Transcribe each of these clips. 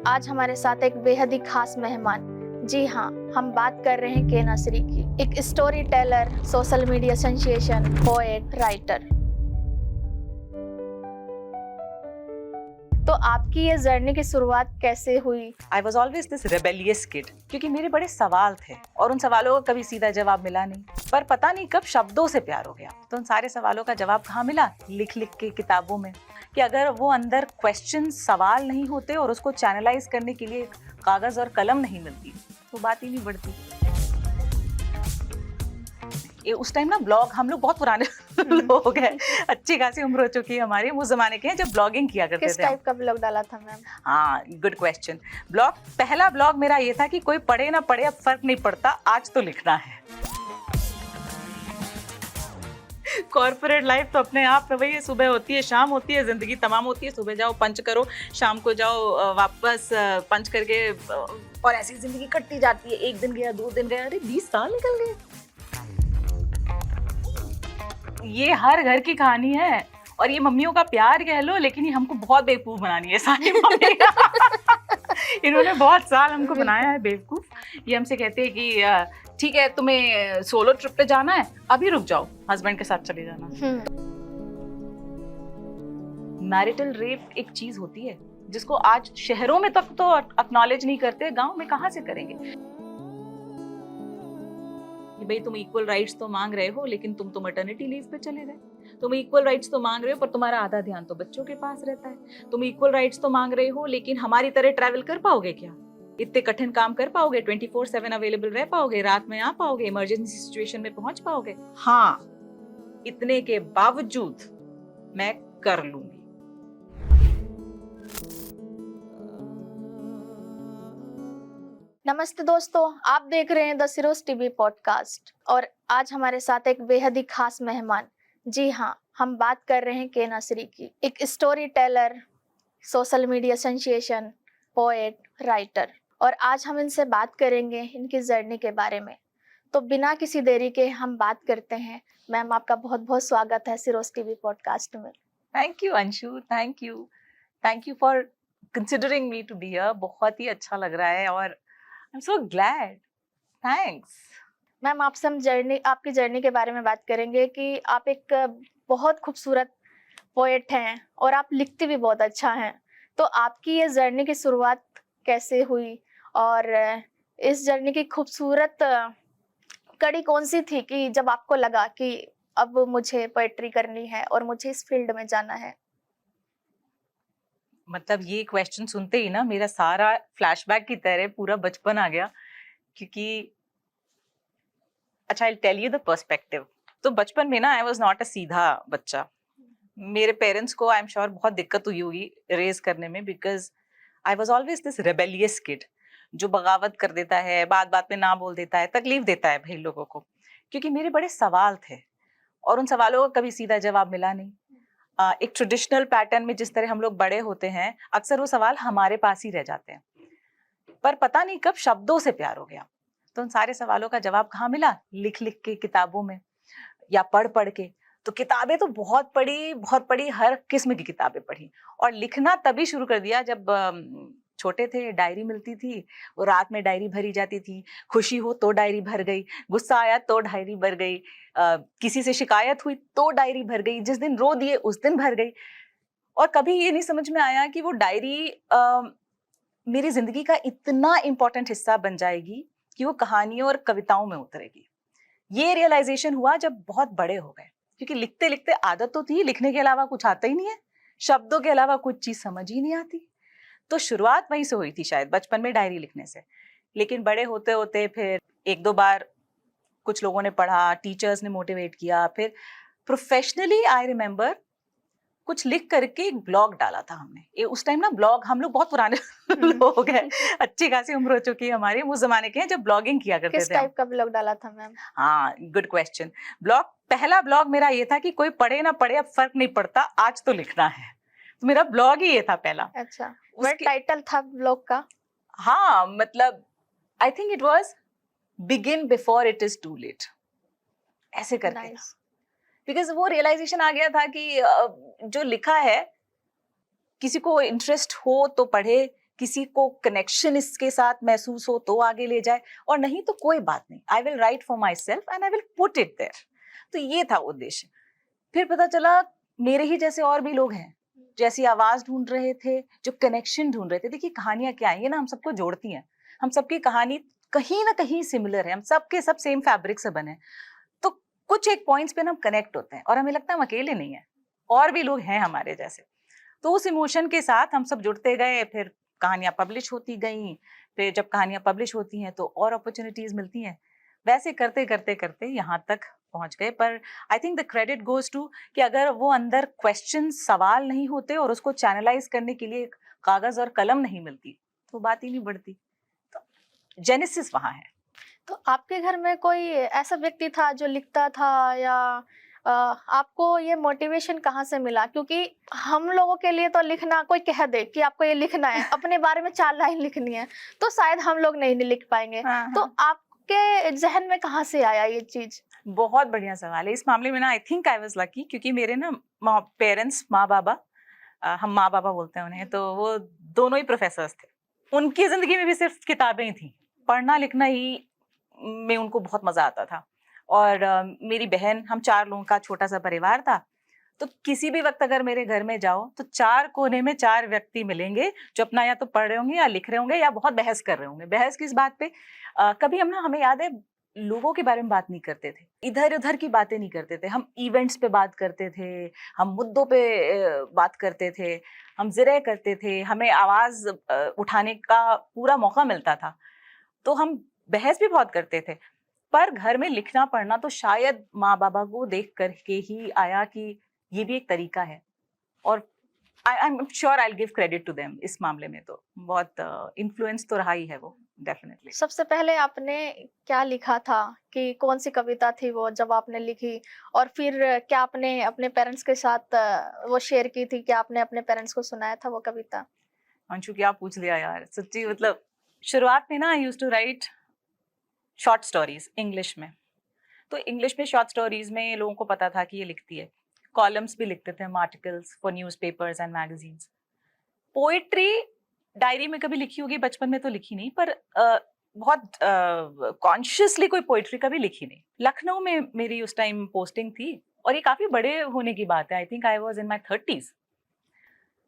आज हमारे साथ एक बेहद ही खास मेहमान। जी हाँ, हम बात कर रहे हैं के नसरी की, एक story teller, social media sensation, poet, writer. तो आपकी ये जर्नी की शुरुआत कैसे हुई? I was always this rebellious kid, क्योंकि मेरे बड़े सवाल थे और उन सवालों का कभी सीधा जवाब मिला नहीं। पर पता नहीं कब शब्दों से प्यार हो गया, तो उन सारे सवालों का जवाब कहाँ मिला? लिख लिख के किताबों में। कि अगर वो अंदर क्वेश्चन, सवाल नहीं होते और उसको चैनलाइज करने के लिए कागज और कलम नहीं मिलती, तो बात ही नहीं बढ़ती। ये उस टाइम ना ब्लॉग, हम लोग बहुत पुराने लोग हैं, अच्छी खासी उम्र हो चुकी है हमारी, उस जमाने के हैं जब ब्लॉगिंग किया करते थे। किस टाइप का ब्लॉग डाला था मैम? हाँ, गुड क्वेश्चन। पहला ब्लॉग मेरा ये था कि कोई पढ़े ना पढ़े अब फर्क नहीं पड़ता, आज तो लिखना है। कॉर्पोरेट लाइफ तो अपने आप में वही, सुबह होती है शाम होती है, जिंदगी तमाम होती है। सुबह जाओ पंच करो, शाम को जाओ वापस पंच करके, और ऐसी जिंदगी कटती जाती है। एक दिन गया, 2 दिन गया, अरे 20 साल निकल गए। ये हर घर की कहानी है, और ये मम्मियों का प्यार कह लो, लेकिन ये हमको बहुत बेवकूफ बनानी है सारी मम्मी। इन्होंने बहुत साल हमको बनाया है बेवकूफ। ये हमसे कहते हैं कि ठीक है, तुम्हें सोलो ट्रिप पे जाना है, अभी रुक जाओ, हस्बैंड के साथ चले जाना। मैरिटल रेप एक चीज होती है जिसको आज शहरों में तक तो एक्नॉलेज नहीं करते, गांव में कहाँ से करेंगे? कि भाई तुम इक्वल राइट्स तो मांग रहे हो, लेकिन तुम तो मैटरनिटी लीव पे चले गए। तुम इक्वल राइट्स तो मांग रहे हो, पर तुम्हारा आधा ध्यान तो बच्चों के पास रहता है। तुम इक्वल राइट्स तो मांग रहे हो, लेकिन हमारी तरह ट्रैवल कर पाओगे क्या? इतने कठिन काम कर पाओगे? 24/7 अवेलेबल रह पाओगे? रात में आ पाओगे? इमरजेंसी सिचुएशन में पहुंच पाओगे? हाँ, इतने के बावजूद मैं कर लूंगी। नमस्ते दोस्तों, आप देख रहे हैं द सिरोज टीवी पॉडकास्ट, और आज हमारे साथ एक बेहद ही खास मेहमान। जी हाँ, हम बात कर रहे हैं के नसरी की, एक story teller, social media sensation, poet, writer. और आज हम इनसे बात करेंगे इनकी जर्नी के बारे में। तो बिना किसी देरी के हम बात करते हैं। मैम, आपका बहुत बहुत स्वागत है सिरोज टीवी पॉडकास्ट में। Thank you Anshu, thank you for considering me to be here. बहुत ही अच्छा लग रहा है और I'm so glad. Thanks. Ma'am, आपसे हम आपकी जर्नी के बारे में बात करेंगे कि आप एक बहुत खूबसूरत पोएट हैं और आप लिखती भी बहुत अच्छा हैं। तो आपकी ये जर्नी की शुरुआत कैसे हुई, और इस जर्नी की खूबसूरत कड़ी कौन सी थी कि जब आपको लगा कि अब मुझे पोएट्री करनी है और मुझे इस फील्ड में जाना है? मतलब ये क्वेश्चन सुनते ही ना मेरा सारा फ्लैशबैक की तरह पूरा बचपन आ गया, क्योंकि अच्छा, I tell you the perspective. तो बचपन में ना आई वाज नॉट अ सीधा बच्चा। मेरे पेरेंट्स को आई एम श्योर बहुत दिक्कत हुई होगी रेज करने में, because I was always this rebellious kid, जो बगावत कर देता है, बात बात में ना बोल देता है, तकलीफ देता है भाई लोगों को। क्योंकि मेरे बड़े सवाल थे और उन सवालों का कभी सीधा जवाब मिला नहीं। एक ट्रेडिशनल पैटर्न में जिस तरह हम लोग बड़े होते हैं, अक्सर वो सवाल हमारे पास ही रह जाते हैं। पर पता नहीं कब शब्दों से प्यार हो गया, तो उन सारे सवालों का जवाब कहाँ मिला? लिख लिख के किताबों में, या पढ़ पढ़ के। तो किताबें तो बहुत पढ़ी, हर किस्म की किताबें पढ़ी। और लिखना तभी शुरू कर दिया जब छोटे थे, डायरी मिलती थी, वो रात में डायरी भरी जाती थी। खुशी हो तो डायरी भर गई, गुस्सा आया तो डायरी भर गई, किसी से शिकायत हुई तो डायरी भर गई, जिस दिन रो दिए उस दिन भर गई। और कभी ये नहीं समझ में आया कि वो डायरी मेरी जिंदगी का इतना इम्पोर्टेंट हिस्सा बन जाएगी कि वो कहानियों और कविताओं में उतरेगी। ये रियलाइजेशन हुआ जब बहुत बड़े हो गए, क्योंकि लिखते लिखते आदत तो थी, लिखने के अलावा कुछ आता ही नहीं है, शब्दों के अलावा कुछ चीज समझ ही नहीं आती। तो शुरुआत वहीं से हुई थी शायद, बचपन में डायरी लिखने से। लेकिन बड़े होते होते फिर 1-2 बार कुछ लोगों ने पढ़ा, टीचर्स ने मोटिवेट किया, फिर प्रोफेशनली आई रिमेम्बर कुछ लिख करके एक ब्लॉग डाला था हमने। ये उस टाइम ना ब्लॉग, हम लोग बहुत पुराने लोग हैं, अच्छी खासी उम्र हो चुकी है हमारी, उस जमाने के हैं जब ब्लॉगिंग किया करते थे। किस टाइप का ब्लॉग डाला था मैम? हाँ, गुड क्वेश्चन। पहला ब्लॉग मेरा ये था कि कोई पढ़े ना पढ़े अब फर्क नहीं पड़ता, आज तो लिखना है। तो मेरा ब्लॉग ही ये था पहला। अच्छा, वह टाइटल था ब्लॉग का? हाँ, मतलब I think it was begin before it is too late, ऐसे करके था। बिकॉज वो रियलाइजेशन आ गया था कि जो लिखा है, किसी को इंटरेस्ट हो तो पढ़े, किसी को कनेक्शन इसके साथ महसूस हो तो आगे ले जाए, और नहीं तो कोई बात नहीं, I will write for my self and I will put it there. तो ये था उद्देश्य। फिर पता चला मेरे ही जैसे और भी लोग हैं, जैसी आवाज ढूंढ रहे थे, जो कनेक्शन ढूंढ रहे थे। देखिए कहानियां क्या है, ये ना हम सबको जोड़ती हैं, हम सबकी कहानी कहीं ना कहीं सिमिलर है, हम सबके सब सेम फैब्रिक से बने। तो कुछ एक पॉइंट्स पे हम कनेक्ट होते हैं और हमें लगता है हम अकेले नहीं है, और भी लोग हैं हमारे जैसे। तो उस इमोशन के साथ हम सब जुड़ते गए, फिर कहानियां पब्लिश होती गई, फिर जब कहानियां पब्लिश होती हैं तो और अपॉर्चुनिटीज मिलती हैं। वैसे करते करते करते यहाँ तक पहुंच गए। पर I think the credit goes to कि अगर वो अंदर क्वेश्चन, सवाल नहीं होते और उसको चैनलाइज करने के लिए कागज और कलम नहीं मिलती तो बात ही नहीं बढ़ती। तो जेनेसिस वहां है। तो आपके घर में कोई ऐसा व्यक्ति था जो लिखता था, या आपको ये मोटिवेशन कहाँ से मिला? क्योंकि हम लोगों के लिए तो लिखना, कोई कह दे कि आपको ये लिखना है, अपने बारे में 4 लाइन लिखनी है, तो शायद हम लोग नहीं लिख पाएंगे। तो आपके जहन में कहाँ से आया ये चीज? बहुत बढ़िया सवाल है। इस मामले में ना आई थिंक आई वाज लकी, क्योंकि मेरे ना पेरेंट्स, माँ बाबा, हम माँ बाबा बोलते हैं उन्हें, तो वो दोनों ही प्रोफेसर्स थे। उनकी जिंदगी में भी सिर्फ किताबें ही थी, पढ़ना लिखना ही में उनको बहुत मजा आता था। और मेरी बहन, हम 4 लोगों का छोटा सा परिवार था। तो किसी भी वक्त अगर मेरे घर में जाओ तो 4 कोने में 4 व्यक्ति मिलेंगे जो अपना या तो पढ़ रहे होंगे या लिख रहे होंगे या बहुत बहस कर रहे होंगे। बहस किस बात पे? कभी हमें याद है लोगों के बारे में बात नहीं करते थे, इधर उधर की बातें नहीं करते थे, हम इवेंट्स पे बात करते थे, हम मुद्दों पे बात करते थे, हम जिरह करते थे, हमें आवाज उठाने का पूरा मौका मिलता था, तो हम बहस भी बहुत करते थे। पर घर में लिखना पढ़ना तो शायद माँ बाबा को देख करके ही आया कि ये भी एक तरीका है। और I am sure I will give credit to them. इस मामले में तो बहुत इन्फ्लुएंस तो रहा ही है वो, डेफिनेटली। सबसे पहले आपने क्या लिखा था, कि कौन सी कविता थी वो जब आपने लिखी, और फिर क्या आपने अपने पेरेंट्स के साथ वो शेयर की थी, कि आपने अपने पेरेंट्स को सुनाया था वो कविता? अंशु क्या पूछ लिया यार, सच्ची। मतलब शुरुआत में ना I used to write short stories English में। तो इंग्लिश में शॉर्ट स्टोरीज में लोगों को पता था कि ये लिखती है। कॉलम्स भी लिखते थे हम, articles for newspapers and magazines. Poetry diary में कभी लिखी होगी, बचपन में तो लिखी नहीं, पर बहुत कॉन्शियसली कोई पोएट्री कभी लिखी नहीं। लखनऊ में मेरी उस टाइम पोस्टिंग थी, और ये काफी बड़े होने की बात है, I think I was in my 30s।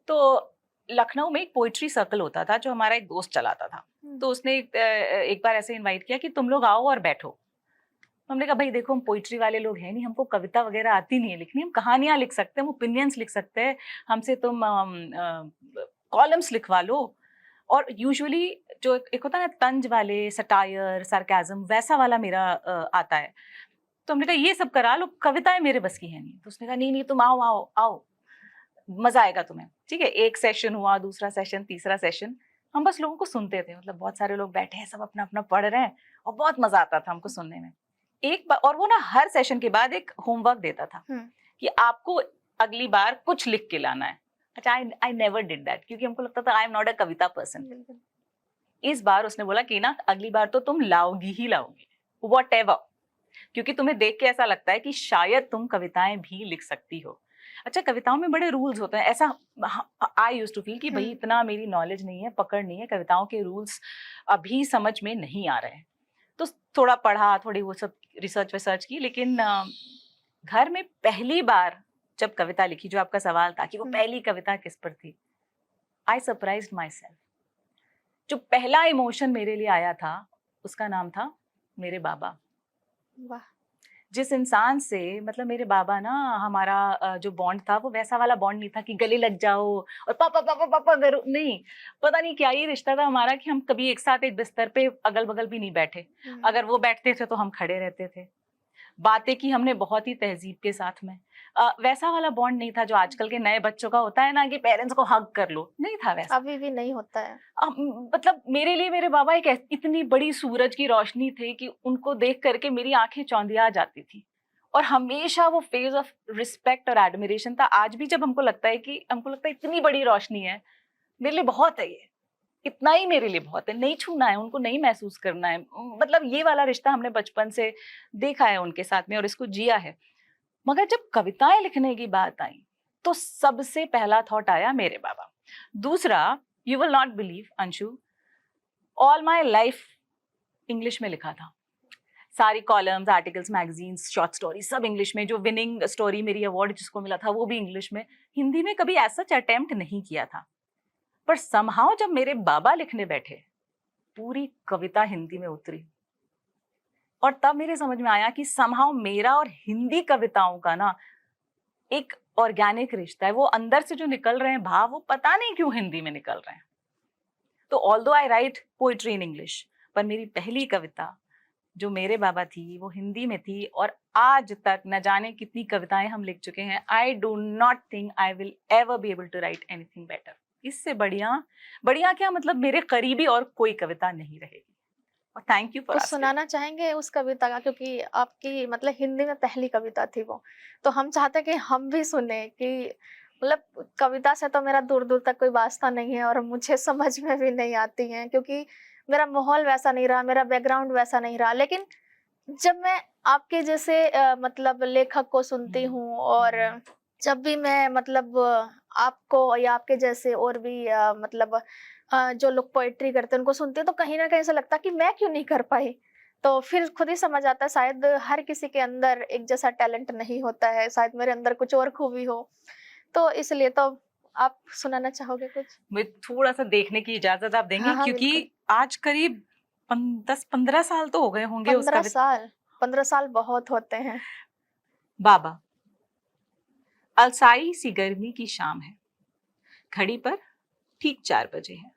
तो लखनऊ में एक पोएट्री सर्कल होता था जो हमारा एक दोस्त चलाता था। तो उसने एक बार ऐसे इनवाइट किया कि तुम लोग आओ और बैठो। हमने कहा भाई देखो, हम पोइट्री वाले लोग हैं नहीं, हमको कविता वगैरह आती नहीं है लिखनी, हम कहानियां लिख सकते हैं, हम ओपिनियंस लिख सकते हैं, हमसे तुम कॉलम्स लिखवा लो। और यूजुअली जो एक होता है ना तंज वाले, सटायर, सरकाज़म, वैसा वाला मेरा आता है। तो हमने कहा ये सब करा लो, कविताएं मेरे बस की है नहीं। तो उसने कहा नहीं नहीं, तुम आओ आओ आओ, मजा आएगा तुम्हें। ठीक है, एक सेशन हुआ, दूसरा सेशन, तीसरा सेशन, हम बस लोगों को सुनते थे। मतलब बहुत सारे लोग बैठे हैं, सब अपना अपना पढ़ रहे हैं, और बहुत मजा आता था हमको सुनने में। एक बार, और वो ना हर सेशन के बाद एक होमवर्क देता था कि आपको अगली बार कुछ लिख के लाना है। अच्छा, आई नेवर डिड दैट, क्योंकि हमको लगता था आई am not a Kavita person. इस बार उसने बोला कि ना अगली बार तो तुम लाओगी ही लाओगी, व्हाटएवर, क्योंकि तुम्हें देख के ऐसा लगता है कि शायद तुम कविताएं भी लिख सकती हो। अच्छा, कविताओं में बड़े रूल्स होते हैं, ऐसा आई यूज्ड टू फील कि भाई इतना मेरी नॉलेज नहीं है, पकड़ नहीं है, कविताओं के रूल्स अभी समझ में नहीं आ रहे हैं। तो थोड़ा पढ़ा, थोड़ी वो सब रिसर्च की, लेकिन घर में पहली बार जब कविता लिखी, जो आपका सवाल था कि वो पहली कविता किस पर थी, आई सरप्राइज्ड माई सेल्फ। जो पहला इमोशन मेरे लिए आया था उसका नाम था मेरे बाबा। वाह। जिस इंसान से, मतलब मेरे बाबा ना, हमारा जो बॉन्ड था वो वैसा वाला बॉन्ड नहीं था कि गले लग जाओ और पापा पापा पापा करो, नहीं। पता नहीं क्या ही रिश्ता था हमारा कि हम कभी एक साथ एक बिस्तर पे अगल बगल भी नहीं बैठे। अगर वो बैठते थे तो हम खड़े रहते थे। बातें की हमने बहुत ही तहजीब के साथ में। वैसा वाला बॉन्ड नहीं था जो आजकल के नए बच्चों का होता है ना कि पेरेंट्स को हग कर लो, नहीं था वैसा। अभी भी नहीं होता है। मतलब मेरे लिए मेरे बाबा एक इतनी बड़ी सूरज की रोशनी थे कि उनको देख करके मेरी आंखें चौंधिया जाती थी, और हमेशा वो फेज ऑफ रिस्पेक्ट और एडमिरेशन था। आज भी जब हमको लगता है इतनी बड़ी रोशनी है, मेरे लिए बहुत है, ये इतना ही मेरे लिए बहुत है। नहीं छूना है उनको, नहीं महसूस करना है। मतलब ये वाला रिश्ता हमने बचपन से देखा है उनके साथ में और इसको जिया है। मगर जब कविताएं लिखने की बात आई तो सबसे पहला थॉट आया मेरे बाबा। दूसरा, you will not believe Anshu, all my life English में लिखा था। सारी columns, articles, magazines, short story सब इंग्लिश में। जो विनिंग स्टोरी मेरी अवार्ड जिसको मिला था वो भी इंग्लिश में। हिंदी में कभी ऐसा अटेम्प्ट नहीं किया था। पर समहाउ जब मेरे बाबा लिखने बैठे, पूरी कविता हिंदी में उतरी और तब मेरे समझ में आया कि समहाउ मेरा और हिंदी कविताओं का ना एक ऑर्गेनिक रिश्ता है। वो अंदर से जो निकल रहे हैं भाव, वो पता नहीं क्यों हिंदी में निकल रहे हैं। तो although I right poetry in English, पर मेरी पहली कविता जो मेरे बाबा थी वो हिंदी में थी। और आज तक न जाने कितनी कविताएं हम लिख चुके हैं। I do not think I will ever be able to write anything better. इससे बढ़िया क्या, मतलब मेरे करीबी और कोई कविता नहीं रहेगी। और थैंक यू फॉर तो सुनाना चाहेंगे उस कविता का, क्योंकि आपकी मतलब हिंदी में पहली कविता थी वो, तो हम चाहते हैं कि हम भी सुने। कि मतलब कविता से तो मेरा दूर दूर तक कोई वास्ता नहीं है और मुझे समझ में भी नहीं आती है, क्योंकि मेरा माहौल वैसा नहीं रहा, मेरा बैकग्राउंड वैसा नहीं रहा। लेकिन जब मैं आपके जैसे मतलब लेखक को सुनती हूँ, और जब भी मैं मतलब आपको या आपके जैसे और भी मतलब जो लोग पोएट्री करते हैं उनको सुनती हूँ, तो कहीं ना कहीं ऐसा लगता है कि मैं क्यों नहीं कर पाई। तो फिर खुद ही समझ आता है शायद हर किसी के अंदर एक जैसा टैलेंट नहीं होता है, शायद मेरे अंदर कुछ और खूबी हो। तो इसलिए तो आप सुनाना चाहोगे कुछ? मुझे थोड़ा सा देखने की इजाजत आप देंगे? हाँ हाँ, क्योंकि बिल्कुल। आज करीब 10-15 साल तो हो गए होंगे उस 15 कविता। साल 15 साल बहुत होते हैं। बाबा, अलसाई सी गर्मी की शाम है, घड़ी पर ठीक 4 बजे है।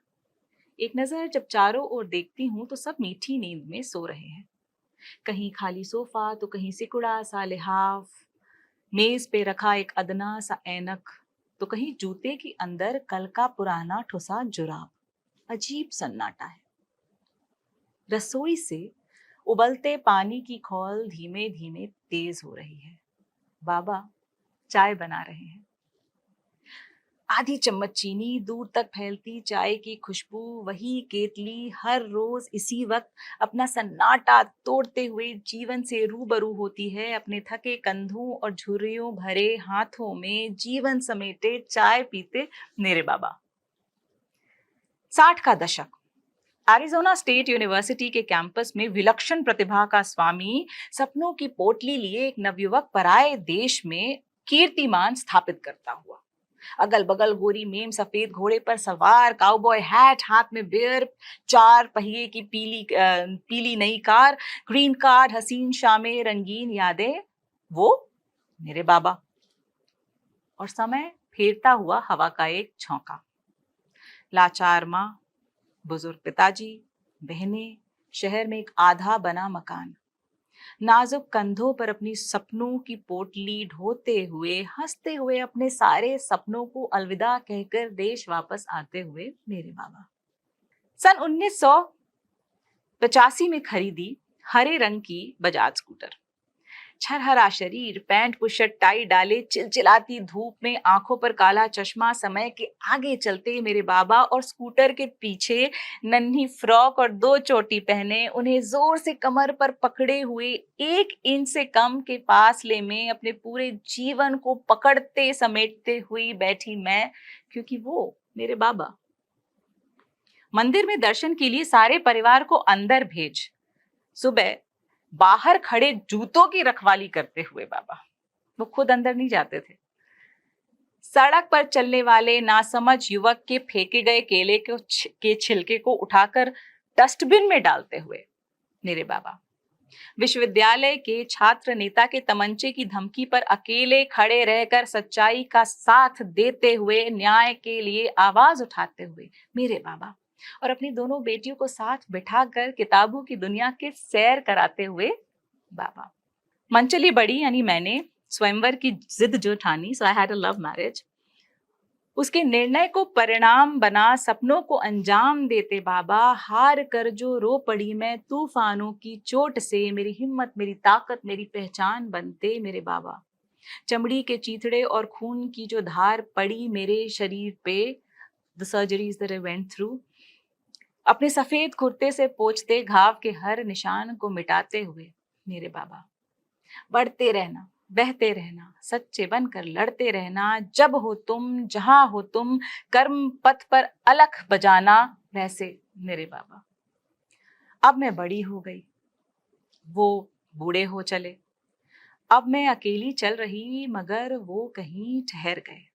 एक नजर जब चारों ओर देखती हूँ तो सब मीठी नींद में सो रहे हैं। कहीं खाली सोफा तो कहीं सिकुड़ा सा लिहाफ, मेज पे रखा एक अदना सा ऐनक, तो कहीं जूते के अंदर कल का पुराना ठुसा जुराब। अजीब सन्नाटा है। रसोई से उबलते पानी की खौल धीमे धीमे तेज हो रही है। बाबा चाय बना रहे हैं। आधी चम्मच चीनी, दूर तक फैलती चाय की खुशबू। वही केतली हर रोज इसी वक्त अपना सन्नाटा तोड़ते हुए जीवन से रूबरू होती है। अपने थके कंधों और झुर्रियों भरे हाथों में जीवन समेटे चाय पीते मेरे बाबा। 60 का दशक, एरिज़ोना स्टेट यूनिवर्सिटी के कैंपस में विलक्षण प्रतिभा का स्वामी, सपनों की पोटली लिए एक नवयुवक पराये देश में कीर्तिमान स्थापित करता हुआ। अगल बगल गोरी मेम सफेद घोड़े पर सवार, काउबॉय हैट हाथ में बियर, 4 पहिए की पीली नई कार, ग्रीन कार्ड, हसीन शामें, रंगीन यादें, वो मेरे बाबा। और समय फेरता हुआ हवा का एक झोंका। लाचार माँ, बुजुर्ग पिताजी, बहनें, शहर में एक आधा बना मकान, नाजुक कंधों पर अपनी सपनों की पोटली ढोते हुए, हंसते हुए अपने सारे सपनों को अलविदा कहकर देश वापस आते हुए मेरे बाबा। सन 1985 में खरीदी हरे रंग की बजाज स्कूटर। छरहरा शरीर, पैंट पुशर्ट टाई डाले, चिलचिलाती धूप में आंखों पर काला चश्मा, समय के आगे चलते मेरे बाबा और स्कूटर के पीछे नन्ही फ्रॉक और 2 चोटी पहने, उन्हें जोर से कमर पर पकड़े हुए 1 इंच से कम के फासले में अपने पूरे जीवन को पकड़ते समेटते हुई बैठी मैं, क्योंकि वो मेरे बाबा। मंदिर में दर्शन के लिए सारे परिवार को अंदर भेज, सुबह बाहर खड़े जूतों की रखवाली करते हुए बाबा। वो खुद अंदर नहीं जाते थे। सड़क पर चलने वाले नासमझ युवक के फेंके गए केले के छिलके को उठाकर डस्टबिन में डालते हुए मेरे बाबा। विश्वविद्यालय के छात्र नेता के तमंचे की धमकी पर अकेले खड़े रहकर सच्चाई का साथ देते हुए, न्याय के लिए आवाज उठाते हुए मेरे बाबा। और अपनी दोनों बेटियों को साथ बिठाकर किताबों की दुनिया के सैर कराते हुए बाबा। मंचली बड़ी यानी मैंने स्वयंवर की जिद जो ठानी, so I had a love marriage, उसके निर्णय को परिणाम बना सपनों को अंजाम देते बाबा। हार कर जो रो पड़ी मैं तूफानों की चोट से, मेरी हिम्मत, मेरी ताकत, मेरी पहचान बनते मेरे बाबा। चमड़ी के चीथड़े और खून की जो धार पड़ी मेरे शरीर पे, the surgeries that I went through, अपने सफेद कुर्ते से पोंछते घाव के हर निशान को मिटाते हुए मेरे बाबा। बढ़ते रहना, बहते रहना, सच्चे बनकर लड़ते रहना, जब हो तुम जहां हो तुम, कर्म पथ पर अलख बजाना, वैसे मेरे बाबा। अब मैं बड़ी हो गई, वो बूढ़े हो चले। अब मैं अकेली चल रही मगर वो कहीं ठहर गए।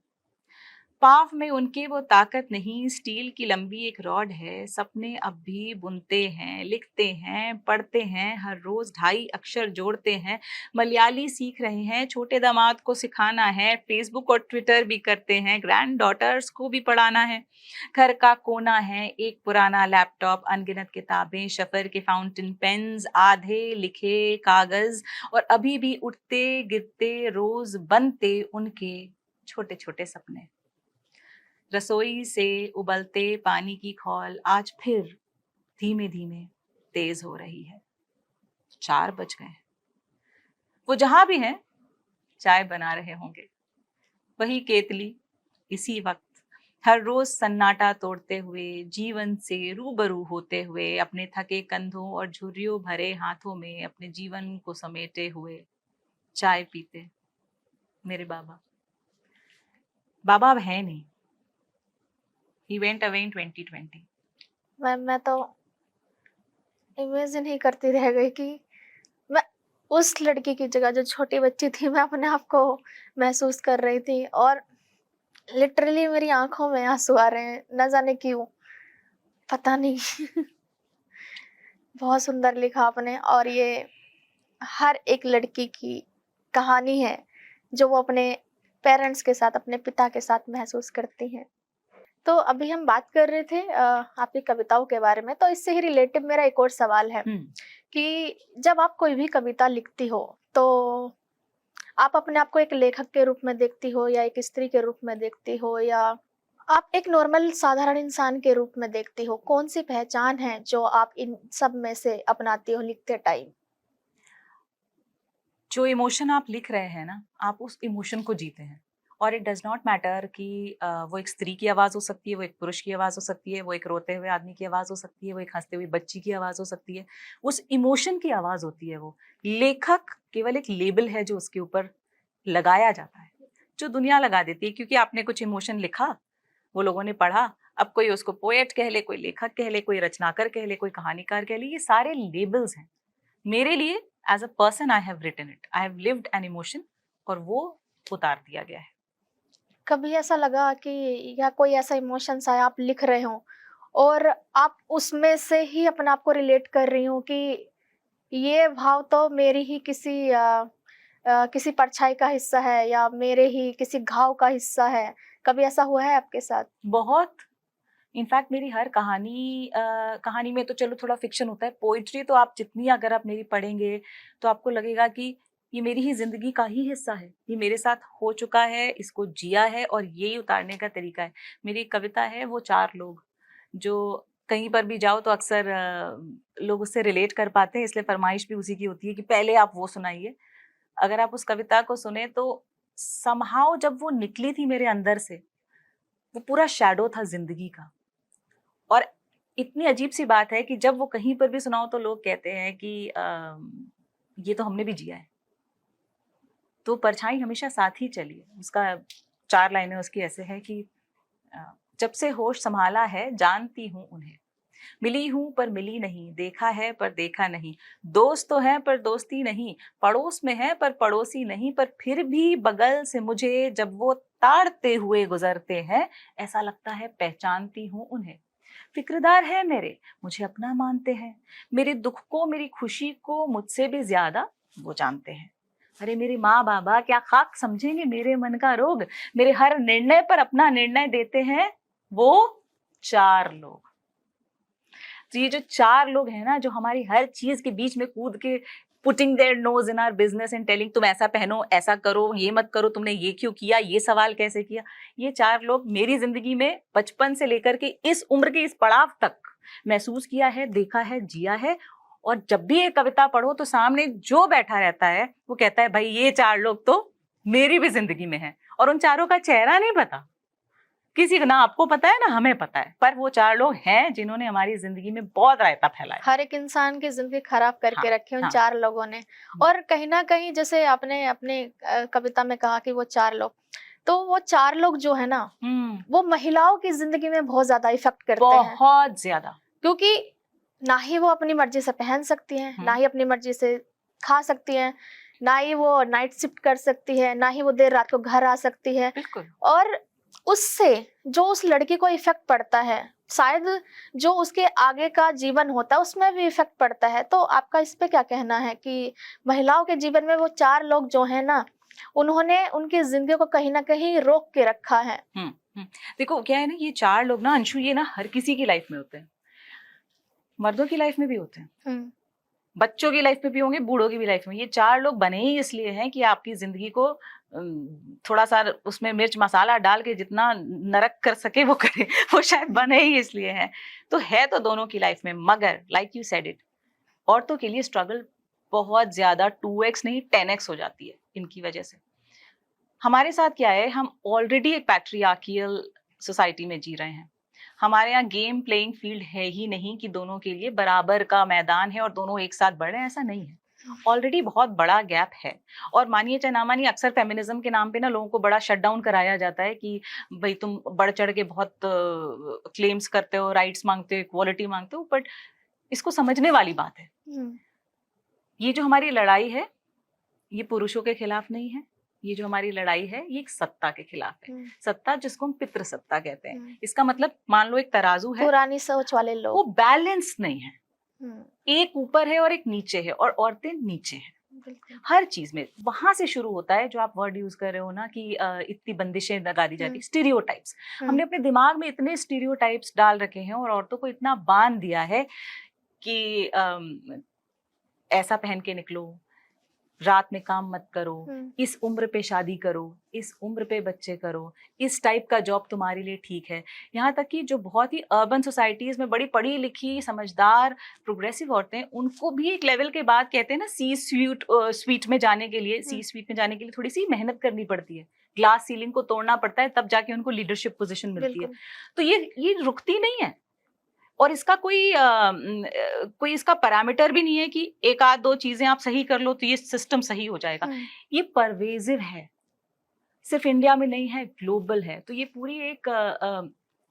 पाँव में उनके वो ताकत नहीं, स्टील की लंबी एक रॉड है। सपने अब भी बुनते हैं, लिखते हैं, पढ़ते हैं, हर रोज 2.5 अक्षर जोड़ते हैं। मलयाली सीख रहे हैं, छोटे दामाद को सिखाना है। फेसबुक और ट्विटर भी करते हैं, ग्रैंड डॉटर्स को भी पढ़ाना है। घर का कोना है, एक पुराना लैपटॉप, अनगिनत किताबें, शफर के फाउंटेन पेन्स, आधे लिखे कागज, और अभी भी उठते गिरते रोज बनते उनके छोटे छोटे सपने। रसोई से उबलते पानी की खौल आज फिर धीमे धीमे तेज हो रही है। 4 बज गए। वो जहां भी हैं चाय बना रहे होंगे। वही केतली, इसी वक्त, हर रोज सन्नाटा तोड़ते हुए, जीवन से रूबरू होते हुए, अपने थके कंधों और झुर्रियों भरे हाथों में अपने जीवन को समेटे हुए चाय पीते मेरे बाबा। बाबा अब है नहीं। He went away in 2020. मैं तो इमेजिन ही करती रह गई कि मैं उस लड़की की जगह, जो छोटी बच्ची थी, मैं अपने आप को महसूस कर रही थी, और लिटरली मेरी आंखों में आंसू आ रहे हैं, न जाने क्यों, पता नहीं। बहुत सुंदर लिखा आपने, और ये हर एक लड़की की कहानी है जो वो अपने पेरेंट्स के साथ, अपने पिता के साथ महसूस करती हैं। तो अभी हम बात कर रहे थे आपकी कविताओं के बारे में, तो इससे ही रिलेटेड मेरा एक और सवाल है कि जब आप कोई भी कविता लिखती हो तो आप अपने आप को एक लेखक के रूप में देखती हो, या एक स्त्री के रूप में देखती हो, या आप एक नॉर्मल साधारण इंसान के रूप में देखती हो? कौन सी पहचान है जो आप इन सब में से अपनाती हो लिखते टाइम? जो इमोशन आप लिख रहे हैं ना, आप उस इमोशन को जीते हैं। और इट डज नॉट मैटर कि वो एक स्त्री की आवाज़ हो सकती है, वो एक पुरुष की आवाज़ हो सकती है, वो एक रोते हुए आदमी की आवाज़ हो सकती है, वो एक हंसते हुए बच्ची की आवाज़ हो सकती है। उस इमोशन की आवाज़ होती है वो। लेखक केवल एक लेबल है जो उसके ऊपर लगाया जाता है, जो दुनिया लगा देती है, क्योंकि आपने कुछ इमोशन लिखा, वो लोगों ने पढ़ा। अब कोई उसको पोएट कह ले, कोई लेखक कह ले, कोई रचनाकार कह ले, कोई कहानीकार कह ले, ये सारे लेबल्स हैं। मेरे लिए as a person I have written it, I have lived an emotion, और वो उतार दिया गया है। कभी ऐसा लगा कि, या कोई ऐसा इमोशंस आया, आप लिख रहे हो और आप उसमें से ही अपने आप को रिलेट कर रही हो कि ये भाव तो मेरी ही किसी परछाई का हिस्सा है, या मेरे ही किसी घाव का हिस्सा है? कभी ऐसा हुआ है आपके साथ? बहुत। इनफैक्ट मेरी हर कहानी में तो चलो थोड़ा फिक्शन होता है, पोइट्री तो आप जितनी अगर आप मेरी पढ़ेंगे तो आपको लगेगा कि ये मेरी ही जिंदगी का ही हिस्सा है, ये मेरे साथ हो चुका है, इसको जिया है, और यही उतारने का तरीका है। मेरी एक कविता है, वो 4 लोग, जो कहीं पर भी जाओ तो अक्सर लोग उससे रिलेट कर पाते हैं, इसलिए फरमाइश भी उसी की होती है कि पहले आप वो सुनाइए। अगर आप उस कविता को सुने तो समहाउ जब वो निकली थी मेरे अंदर से, वो पूरा शैडो था जिंदगी का। और इतनी अजीब सी बात है कि जब वो कहीं पर भी सुनाओ तो लोग कहते हैं कि ये तो हमने भी जिया है। तो परछाई हमेशा साथ ही चली है। उसका 4 लाइनें उसकी ऐसे है कि जब से होश संभाला है जानती हूँ उन्हें, मिली हूँ पर मिली नहीं, देखा है पर देखा नहीं, दोस्त तो है पर दोस्ती नहीं, पड़ोस में है पर पड़ोसी नहीं, पर फिर भी बगल से मुझे जब वो ताड़ते हुए गुजरते हैं, ऐसा लगता है पहचानती हूँ उन्हें। फिक्रदार है मेरे, मुझे अपना मानते हैं, मेरे दुख को मेरी खुशी को मुझसे भी ज्यादा वो जानते हैं। अरे मेरे माँ बाबा क्या खाक समझेंगे मेरे मन का रोग, मेरे हर निर्णय पर अपना निर्णय देते हैं वो 4 लोग। तो ये जो 4 लोग हैं ना, जो हमारी हर चीज के बीच में कूद के putting their nose in our business and telling तुम ऐसा पहनो, ऐसा करो, ये मत करो, तुमने ये क्यों किया, ये सवाल कैसे किया, ये 4 लोग मेरी जिंदगी में बचपन से लेकर के इस उम्र के इस पड़ाव तक महसूस किया है, देखा है, जिया है। और जब भी ये कविता पढ़ो तो सामने जो बैठा रहता है वो कहता है भाई ये 4 लोग तो मेरी भी जिंदगी में है, और उन चारों का चेहरा नहीं पता, किसी को ना आपको पता है ना हमें पता है, पर वो 4 लोग हैं जिन्होंने हमारी जिंदगी में बहुत रायता फैलाया। हर एक इंसान की जिंदगी खराब करके हाँ, रखी उन हाँ। 4 लोगों ने। और कहीं ना कहीं जैसे आपने अपने कविता में कहा कि वो 4 लोग, तो वो 4 लोग जो है ना, वो महिलाओं की जिंदगी में बहुत ज्यादा इफेक्ट करते हैं, बहुत ज्यादा। क्योंकि ना ही वो अपनी मर्जी से पहन सकती हैं, ना ही अपनी मर्जी से खा सकती हैं, ना ही वो नाइट शिफ्ट कर सकती है, ना ही वो देर रात को घर आ सकती है। बिल्कुल। और उससे जो उस लड़की को इफेक्ट पड़ता है, शायद जो उसके आगे का जीवन होता है उसमें भी इफेक्ट पड़ता है। तो आपका इस पे क्या कहना है कि महिलाओं के जीवन में वो 4 लोग जो है ना, उन्होंने उनकी जिंदगी को कहीं ना कहीं रोक के रखा है? देखो क्या है ना, ये 4 लोग ना अंशु, ये ना हर किसी की लाइफ में होते हैं, मर्दों की लाइफ में भी होते हैं, बच्चों की लाइफ में भी होंगे, बूढ़ों की भी लाइफ में। ये 4 लोग बने ही इसलिए हैं कि आपकी जिंदगी को थोड़ा सा उसमें मिर्च मसाला डाल के जितना नरक कर सके वो करे। वो शायद बने ही इसलिए हैं। तो है तो दोनों की लाइफ में, मगर लाइक यू सेड इट, औरतों के लिए स्ट्रगल बहुत ज्यादा 2x नहीं 10x हो जाती है इनकी वजह से। हमारे साथ क्या है, हम ऑलरेडी एक पैट्रियार्कियल सोसाइटी में जी रहे हैं। हमारे यहाँ गेम प्लेइंग फील्ड है ही नहीं कि दोनों के लिए बराबर का मैदान है और दोनों एक साथ बढ़े, ऐसा नहीं है। ऑलरेडी बहुत बड़ा गैप है। और मानिए चाहे ना मानिए, अक्सर फेमिनिज्म के नाम पे ना लोगों को बड़ा शट डाउन कराया जाता है कि भाई तुम बढ़ चढ़ के बहुत क्लेम्स करते हो, राइट्स मांगते हो, इक्वालिटी मांगते हो, बट इसको समझने वाली बात है। ये जो हमारी लड़ाई है, ये पुरुषों के खिलाफ नहीं है। ये जो हमारी लड़ाई है, ये एक सत्ता के खिलाफ है। सत्ता जिसको हम पितृ सत्ता कहते हैं। इसका मतलब मान लो एक तराजू है, पुरानी सोच वाले लोग, वो बैलेंस नहीं है, एक ऊपर है और एक नीचे है, और औरतें नीचे हैं हर चीज में। वहां से शुरू होता है जो आप वर्ड यूज कर रहे हो ना कि इतनी बंदिशें लगा दी जाती, स्टीरियोटाइप्स। हमने अपने दिमाग में इतने स्टीरियोटाइप्स डाल रखे हैं और औरतों को इतना बांध दिया है कि ऐसा पहन के निकलो, रात में काम मत करो, इस उम्र पे शादी करो, इस उम्र पे बच्चे करो, इस टाइप का जॉब तुम्हारे लिए ठीक है। यहाँ तक कि जो बहुत ही अर्बन सोसाइटीज में बड़ी पढ़ी लिखी समझदार प्रोग्रेसिव औरतें, उनको भी एक लेवल के बाद कहते हैं ना सी स्वीट में जाने के लिए, सी स्वीट में जाने के लिए थोड़ी सी मेहनत करनी पड़ती है, ग्लास सीलिंग को तोड़ना पड़ता है, तब जाके उनको लीडरशिप पोजीशन मिलती है। तो ये रुकती नहीं है। और इसका कोई इसका पैरामीटर भी नहीं है कि एक आध दो चीजें आप सही कर लो तो ये सिस्टम सही हो जाएगा। ये परवेजिव है, सिर्फ इंडिया में नहीं है, ग्लोबल है। तो ये पूरी एक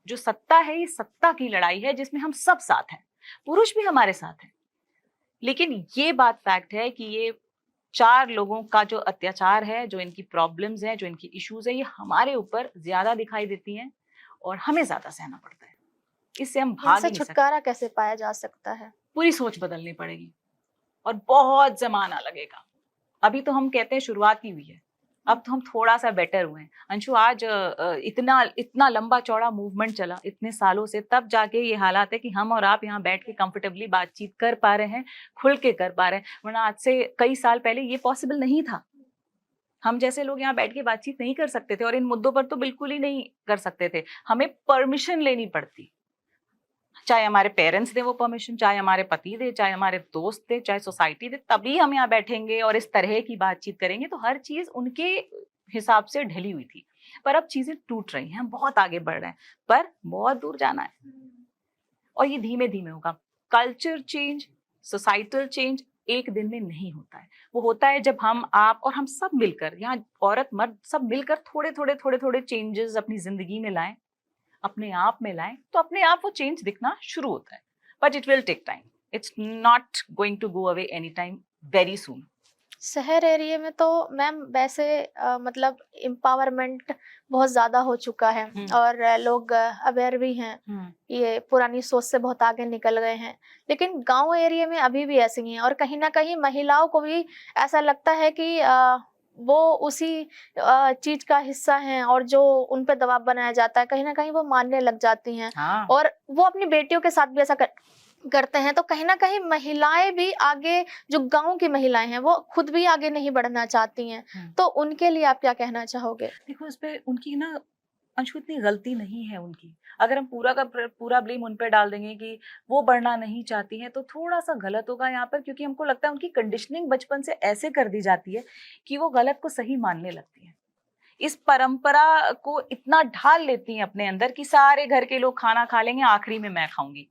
जो सत्ता है, ये सत्ता की लड़ाई है जिसमें हम सब साथ हैं, पुरुष भी हमारे साथ हैं। लेकिन ये बात फैक्ट है कि ये 4 लोगों का जो अत्याचार है, जो इनकी प्रॉब्लम्स हैं, जो इनकी इश्यूज है, ये हमारे ऊपर ज्यादा दिखाई देती हैं और हमें ज्यादा सहना पड़ता है। इससे हम भाग नहीं सकते। छुटकारा कैसे पाया जा सकता है? पूरी सोच बदलनी पड़ेगी और बहुत जमाना लगेगा। अभी तो हम कहते हैं शुरुआत ही हुई है, अब तो हम थोड़ा सा बेटर हुए हैं। अंशु, आज इतना लंबा चौड़ा मूवमेंट चला इतने सालों से, तब जाके ये हालात है कि हम और आप यहाँ बैठ के कंफर्टेबली बातचीत कर पा रहे हैं, खुल के कर पा रहे हैं। वरना आज से कई साल पहले ये पॉसिबल नहीं था। हम जैसे लोग यहाँ बैठ के बातचीत नहीं कर सकते थे और इन मुद्दों पर तो बिल्कुल ही नहीं कर सकते थे। हमें परमिशन लेनी पड़ती, चाहे हमारे पेरेंट्स दे वो परमिशन, चाहे हमारे पति दे, चाहे हमारे दोस्त दे, चाहे सोसाइटी दे, तभी हम यहाँ बैठेंगे और इस तरह की बातचीत करेंगे। तो हर चीज उनके हिसाब से ढली हुई थी, पर अब चीजें टूट रही हैं, हम बहुत आगे बढ़ रहे हैं, पर बहुत दूर जाना है और ये धीमे धीमे होगा। कल्चर चेंज, सोसाइटल चेंज एक दिन में नहीं होता है। वो होता है जब हम, आप और हम सब मिलकर, यहाँ औरत मर्द सब मिलकर थोड़े थोड़े चेंजेस अपनी जिंदगी में लाएं, अपने आप में लाएं, तो अपने आप वो चेंज दिखना शुरू होता है। But it will take time, it's not going to go away any time, very soon. शहर एरिया में तो मैम वैसे मतलब एम्पावरमेंट बहुत ज्यादा हो चुका है और लोग अवेयर भी हैं, ये पुरानी सोच से बहुत आगे निकल गए हैं। लेकिन गांव एरिया में अभी भी ऐसे ही हैं और कहीं ना कहीं महिलाओं को भी ऐसा लगता है कि वो उसी चीज का हिस्सा हैं और जो उन पे दबाव बनाया जाता है कहीं ना कहीं वो मानने लग जाती हैं। और वो अपनी बेटियों के साथ भी ऐसा करते हैं। तो कहीं ना कहीं महिलाएं भी आगे, जो गांव की महिलाएं हैं वो खुद भी आगे नहीं बढ़ना चाहती हैं। तो उनके लिए आप क्या कहना चाहोगे? देखो, इस पे उनकी ना अंशु इतनी गलती नहीं है उनकी। अगर हम पूरा का पूरा ब्लेम उन पे डाल देंगे कि वो बढ़ना नहीं चाहती है, तो थोड़ा सा गलत होगा यहाँ पर, क्योंकि हमको लगता है उनकी कंडीशनिंग बचपन से ऐसे कर दी जाती है कि वो गलत को सही मानने लगती है। इस परंपरा को इतना ढाल लेती हैं अपने अंदर कि सारे घर के लोग खाना खा लेंगे, आखिरी में मैं खाऊंगी।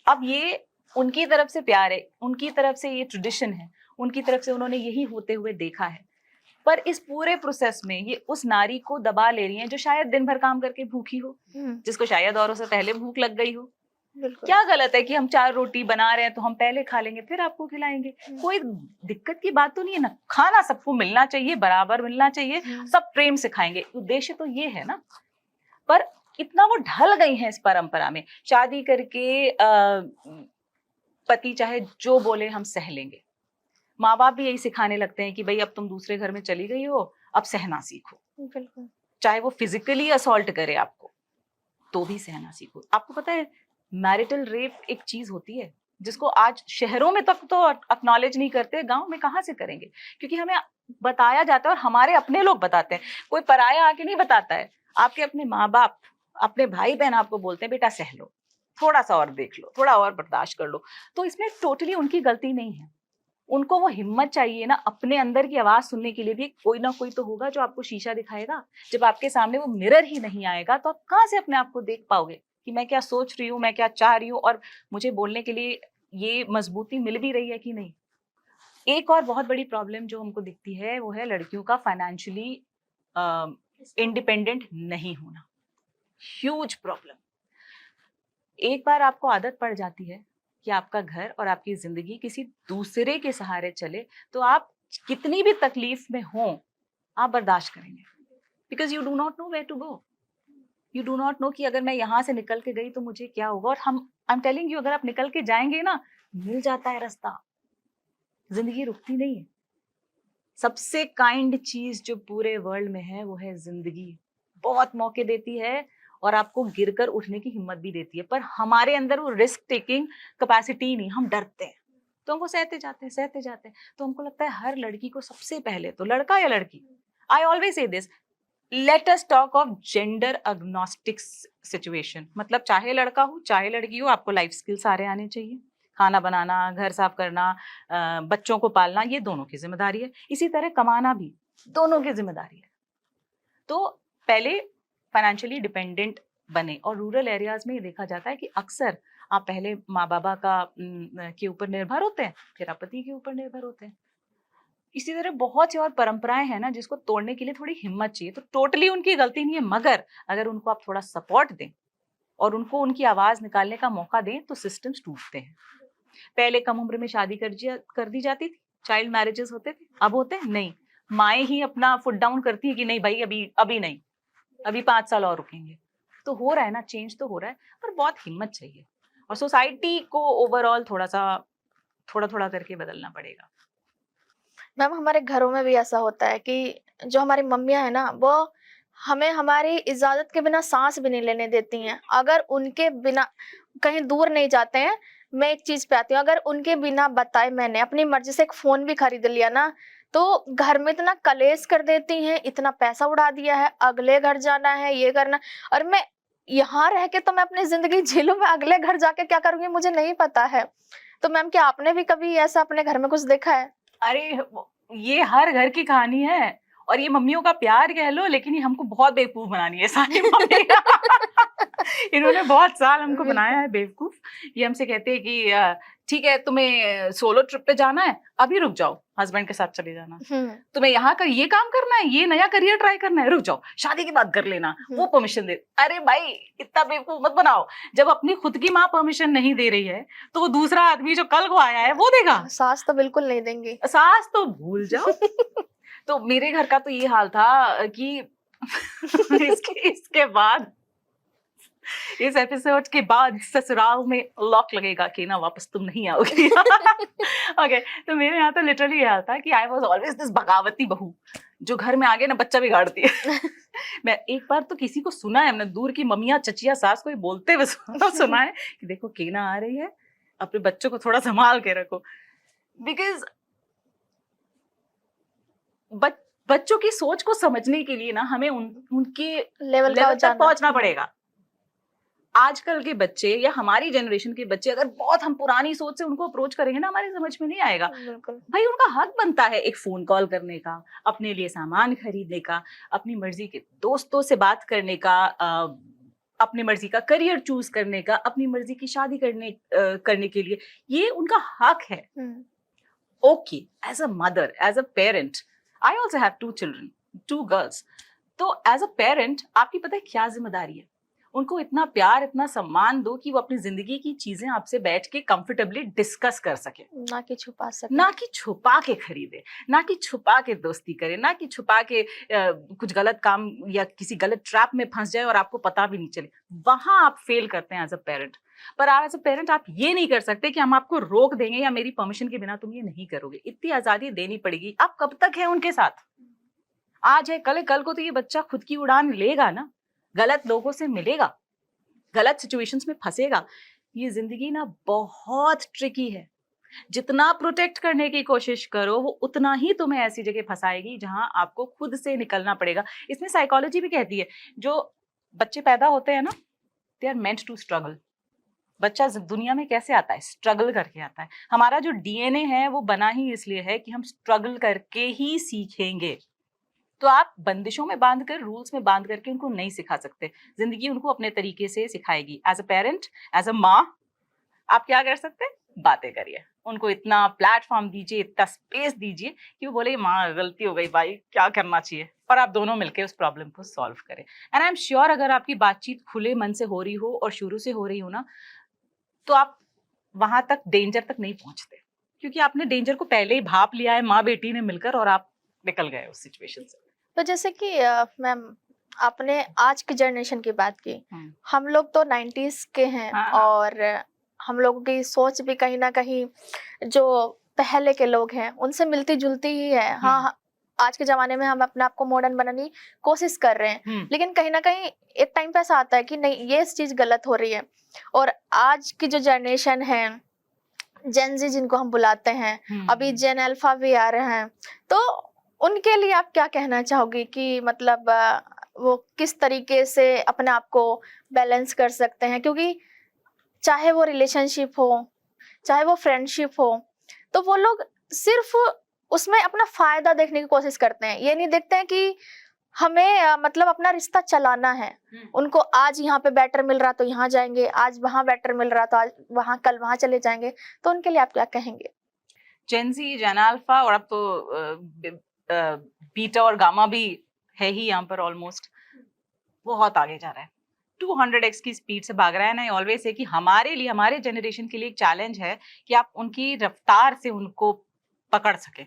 अब ये उनकी तरफ से प्यार है, उनकी तरफ से ये ट्रेडिशन है, उनकी तरफ से उन्होंने यही होते हुए देखा है। पर इस पूरे प्रोसेस में ये उस नारी को दबा ले रही हैं जो शायद दिन भर काम करके भूखी हो, जिसको शायद औरों से पहले भूख लग गई हो। क्या गलत है कि हम 4 रोटी बना रहे हैं तो हम पहले खा लेंगे फिर आपको खिलाएंगे, कोई दिक्कत की बात तो नहीं है ना। खाना सबको मिलना चाहिए, बराबर मिलना चाहिए, सब प्रेम से खाएंगे, उद्देश्य तो ये है ना। पर इतना वो ढल गई हैं इस परंपरा में, शादी करके पति चाहे जो बोले हम सह लेंगे। माँ बाप भी यही सिखाने लगते हैं कि भाई अब तुम दूसरे घर में चली गई हो, अब सहना सीखो। बिल्कुल। चाहे वो फिजिकली असॉल्ट करे आपको तो भी सहना सीखो। आपको पता है मैरिटल रेप एक चीज होती है जिसको आज शहरों में तक तो एक्नॉलेज नहीं करते, गांव में कहाँ से करेंगे, क्योंकि हमें बताया जाता है और हमारे अपने लोग बताते हैं, कोई पराया आके नहीं बताता है। आपके अपने माँ बाप, अपने भाई बहन आपको बोलते हैं बेटा सह लो, थोड़ा सा और देख लो, थोड़ा और बर्दाश्त कर लो। तो इसमें टोटली उनकी गलती नहीं है, उनको वो हिम्मत चाहिए ना अपने अंदर की आवाज सुनने के लिए भी। कोई ना कोई तो होगा जो आपको शीशा दिखाएगा। जब आपके सामने वो मिरर ही नहीं आएगा तो आप कहाँ से अपने आप को देख पाओगे कि मैं क्या सोच रही हूँ, मैं क्या चाह रही हूँ, और मुझे बोलने के लिए ये मजबूती मिल भी रही है कि नहीं। एक और बहुत बड़ी प्रॉब्लम जो हमको दिखती है वो है लड़कियों का फाइनेंशियली इंडिपेंडेंट नहीं होना। Huge problem. एक बार आपको आदत पड़ जाती है कि आपका घर और आपकी जिंदगी किसी दूसरे के सहारे चले तो आप कितनी भी तकलीफ में हो आप बर्दाश्त करेंगे, because you do not know where to go. You do not know कि अगर मैं यहाँ से निकल के गई तो मुझे क्या होगा। और आई एम टेलिंग यू, अगर आप निकल के जाएंगे ना, मिल जाता है रास्ता, जिंदगी रुकती नहीं है। सबसे काइंड चीज जो पूरे वर्ल्ड में है वो है जिंदगी। बहुत मौके देती है और आपको गिरकर उठने की हिम्मत भी देती है, पर हमारे अंदर वो रिस्क टेकिंग कैपेसिटी नहीं, हम डरते हैं तो हमको सहते जाते हैं। तो हमको लगता है हर लड़की को सबसे पहले तो, लड़का या लड़की, I always say this, let us talk of gender agnostic situation. मतलब चाहे लड़का हो चाहे लड़की हो, आपको लाइफ स्किल सारे आने चाहिए। खाना बनाना, घर साफ करना, बच्चों को पालना, ये दोनों की जिम्मेदारी है। इसी तरह कमाना भी दोनों की जिम्मेदारी है। तो पहले फाइनेंशियली डिपेंडेंट बने। और रूरल एरियाज में ये देखा जाता है कि अक्सर आप पहले माँ बाबा के ऊपर निर्भर होते हैं, फिर आप पति के ऊपर निर्भर होते हैं। इसी तरह बहुत सी और परंपराएं हैं ना जिसको तोड़ने के लिए थोड़ी हिम्मत चाहिए। तो टोटली उनकी गलती नहीं है, मगर अगर उनको आप थोड़ा सपोर्ट दें और उनको उनकी आवाज निकालने का मौका दें तो सिस्टम्स टूटते हैं। पहले कम उम्र में शादी कर दी जाती थी, चाइल्ड मैरिजेस होते थे, अब होते हैं नहीं। माएँ ही अपना फुट डाउन करती है कि नहीं भाई अभी नहीं, अभी 5 साल और रुकेंगे। तो हो रहा है ना, चेंज तो हो रहा है, पर बहुत हिम्मत चाहिए और सोसाइटी को ओवरऑल थोड़ा थोड़ा करके बदलना पड़ेगा। मैम हमारे घरों में भी ऐसा होता है कि जो हमारी मम्मियाँ है ना, वो हमें हमारी इजाजत के बिना सांस भी नहीं लेने देती हैं। अगर उनके बिना कहीं दूर नहीं जाते हैं, मैं एक चीज पे आती हूँ, अगर उनके बिना बताए मैंने अपनी मर्जी से एक फोन भी खरीद लिया ना, तो घर में इतना कलेश कर देती हैं, इतना पैसा उड़ा दिया है, अगले घर जाना है, ये करना। और मैं यहाँ रह के तो मैं अपनी जिंदगी जी लूं, मैं अगले घर जाके क्या करूंगी मुझे नहीं पता है। तो मैम क्या आपने भी कभी ऐसा अपने घर में कुछ देखा है? अरे ये हर घर की कहानी है और ये मम्मियों का प्यार कह लो, लेकिन ये हमको बहुत बेवकूफ बनानी है सारी मम्मी। इन्होंने बहुत साल हमको बनाया है बेवकूफ। ये हमसे कहते हैं कि ठीक है तुम्हें सोलो ट्रिप पे जाना है, अभी रुक जाओ, हस्बैंड के साथ चले जाना। तुम्हें यहाँ का ये काम करना है, ये नया करियर ट्राई करना है, रुक जाओ, शादी के बाद कर लेना, वो परमिशन दे। अरे भाई इतना बेवकूफ मत बनाओ। जब अपनी खुद की माँ परमिशन नहीं दे रही है तो वो दूसरा आदमी जो कल को आया है वो देगा? सास तो बिल्कुल नहीं देंगी, सास तो भूल जाओ। तो मेरे घर का तो ये हाल था कि इसके बाद, इस एपिसोड के बाद ससुराल में लॉक लगेगा कि ना वापस तुम नहीं आओगी। ओके, तो मेरे यहाँ तो लिटरली ये हाल था कि आई वाज ऑलवेज दिस बगावती बहू जो घर में आगे ना बच्चा बिगाड़ती है। मैं एक बार तो किसी को सुना है, हमने दूर की मम्मियाँ चचिया सास को बोलते हुए सुना है कि देखो केना आ रही है, अपने बच्चों को थोड़ा संभाल के रखो। बिकॉज बच्चों की सोच को समझने के लिए ना हमें उनके लेवल तक पहुंचना पड़ेगा। आजकल के बच्चे या हमारी जनरेशन के बच्चे अगर बहुत हम पुरानी सोच से उनको अप्रोच करेंगे ना, हमारी समझ में नहीं आएगा। बिल्कुल। भाई उनका हक बनता है एक फोन कॉल करने का, अपने लिए सामान खरीदने का, अपनी मर्जी के दोस्तों से बात करने का, अपनी मर्जी का करियर चूज करने का, अपनी मर्जी की शादी करने के लिए, ये उनका हक है। Okay, as a mother, as a parent, I also have 2 children, 2 girls. तो एज अ पेरेंट आपकी पता है क्या जिम्मेदारी है? उनको इतना प्यार, इतना सम्मान दो कि वो अपनी जिंदगी की चीजें आपसे बैठ के कंफर्टेबली डिस्कस कर सके, ना कि छुपा सके, ना कि छुपा के खरीदे, ना कि छुपा के दोस्ती करे, ना कि छुपा के कुछ गलत काम या किसी गलत ट्रैप में फंस जाए और आपको पता भी नहीं चले। वहां आप फेल करते हैं एज अ पेरेंट। पर आप एज अ पेरेंट आप ये नहीं कर सकते कि हम आपको रोक देंगे या मेरी परमिशन के बिना तुम ये नहीं करोगे। इतनी आजादी देनी पड़ेगी। आप कब तक है उनके साथ? आज है कल को तो ये बच्चा खुद की उड़ान लेगा ना, गलत लोगों से मिलेगा, गलत सिचुएशंस में फंसेगा। ये जिंदगी ना बहुत ट्रिकी है। जितना प्रोटेक्ट करने की कोशिश करो वो उतना ही तुम्हें ऐसी जगह फंसाएगी जहां आपको खुद से निकलना पड़ेगा। इसमें साइकोलॉजी भी कहती है, जो बच्चे पैदा होते हैं ना, they are meant to struggle. बच्चा दुनिया में कैसे आता है? स्ट्रगल करके आता है। हमारा जो डीएनए है वो बना ही इसलिए है कि हम स्ट्रगल करके ही सीखेंगे। तो आप बंदिशों में बांध कर, रूल्स में बांध करके उनको नहीं सिखा सकते। जिंदगी उनको अपने तरीके से सिखाएगी। As a parent, as a माँ, आप क्या कर सकते हैं? बातें करिए, उनको इतना प्लेटफॉर्म दीजिए, इतना स्पेस दीजिए कि वो बोले माँ गलती हो गई भाई, क्या करना चाहिए, और आप दोनों मिलकर उस प्रॉब्लम को सॉल्व करें। एंड आई एम श्योर अगर आपकी बातचीत खुले मन से हो रही हो और शुरू से हो रही हो ना, तो आप वहां तक, डेंजर तक नहीं पहुंचते, क्योंकि आपने डेंजर को पहले ही भाप लिया है माँ बेटी ने मिलकर, और आप निकल गए उस सिचुएशन से। तो जैसे कि मैम, आपने आज की जनरेशन की बात की, हम लोग तो 90s के हैं। हाँ। और हम लोगों की सोच भी कहीं ना कहीं जो पहले के लोग हैं उनसे मिलती जुलती ही है। हाँ, आज के जमाने में हम अपने आप को मॉडर्न बनाने की कोशिश कर रहे हैं, लेकिन कहीं ना कहीं एक टाइम पे ऐसा आता है कि नहीं, ये चीज गलत हो रही है। और आज की जो जनरेशन है, जेन जी जिनको हम बुलाते हैं, अभी जेन अल्फा भी आ रहे हैं, तो उनके लिए आप क्या कहना चाहोगी कि मतलब वो किस तरीके से अपने आप को बैलेंस कर सकते हैं? क्योंकि चाहे वो रिलेशनशिप हो, चाहे वो फ्रेंडशिप हो, तो वो लोग सिर्फ उसमें अपना फायदा देखने की कोशिश करते हैं। ये नहीं देखते हैं कि हमें मतलब अपना रिश्ता चलाना है। उनको आज यहाँ पे बेटर मिल रहा तो यहाँ जाएंगे, आज वहां बेटर मिल रहा तो आज वहां, कल वहां चले जाएंगे। तो उनके लिए आप क्या कहेंगे? जेन ज़ी, जेन अल्फा, और अब तो बीटा और गामा भी है ही यहाँ पर ऑलमोस्ट, बहुत आगे जा रहा है, 200x की स्पीड से भाग रहा है। ना, ऑलवेज है कि हमारे लिए, हमारे जनरेशन के लिए एक चैलेंज है कि आप उनकी रफ्तार से उनको पकड़ सके।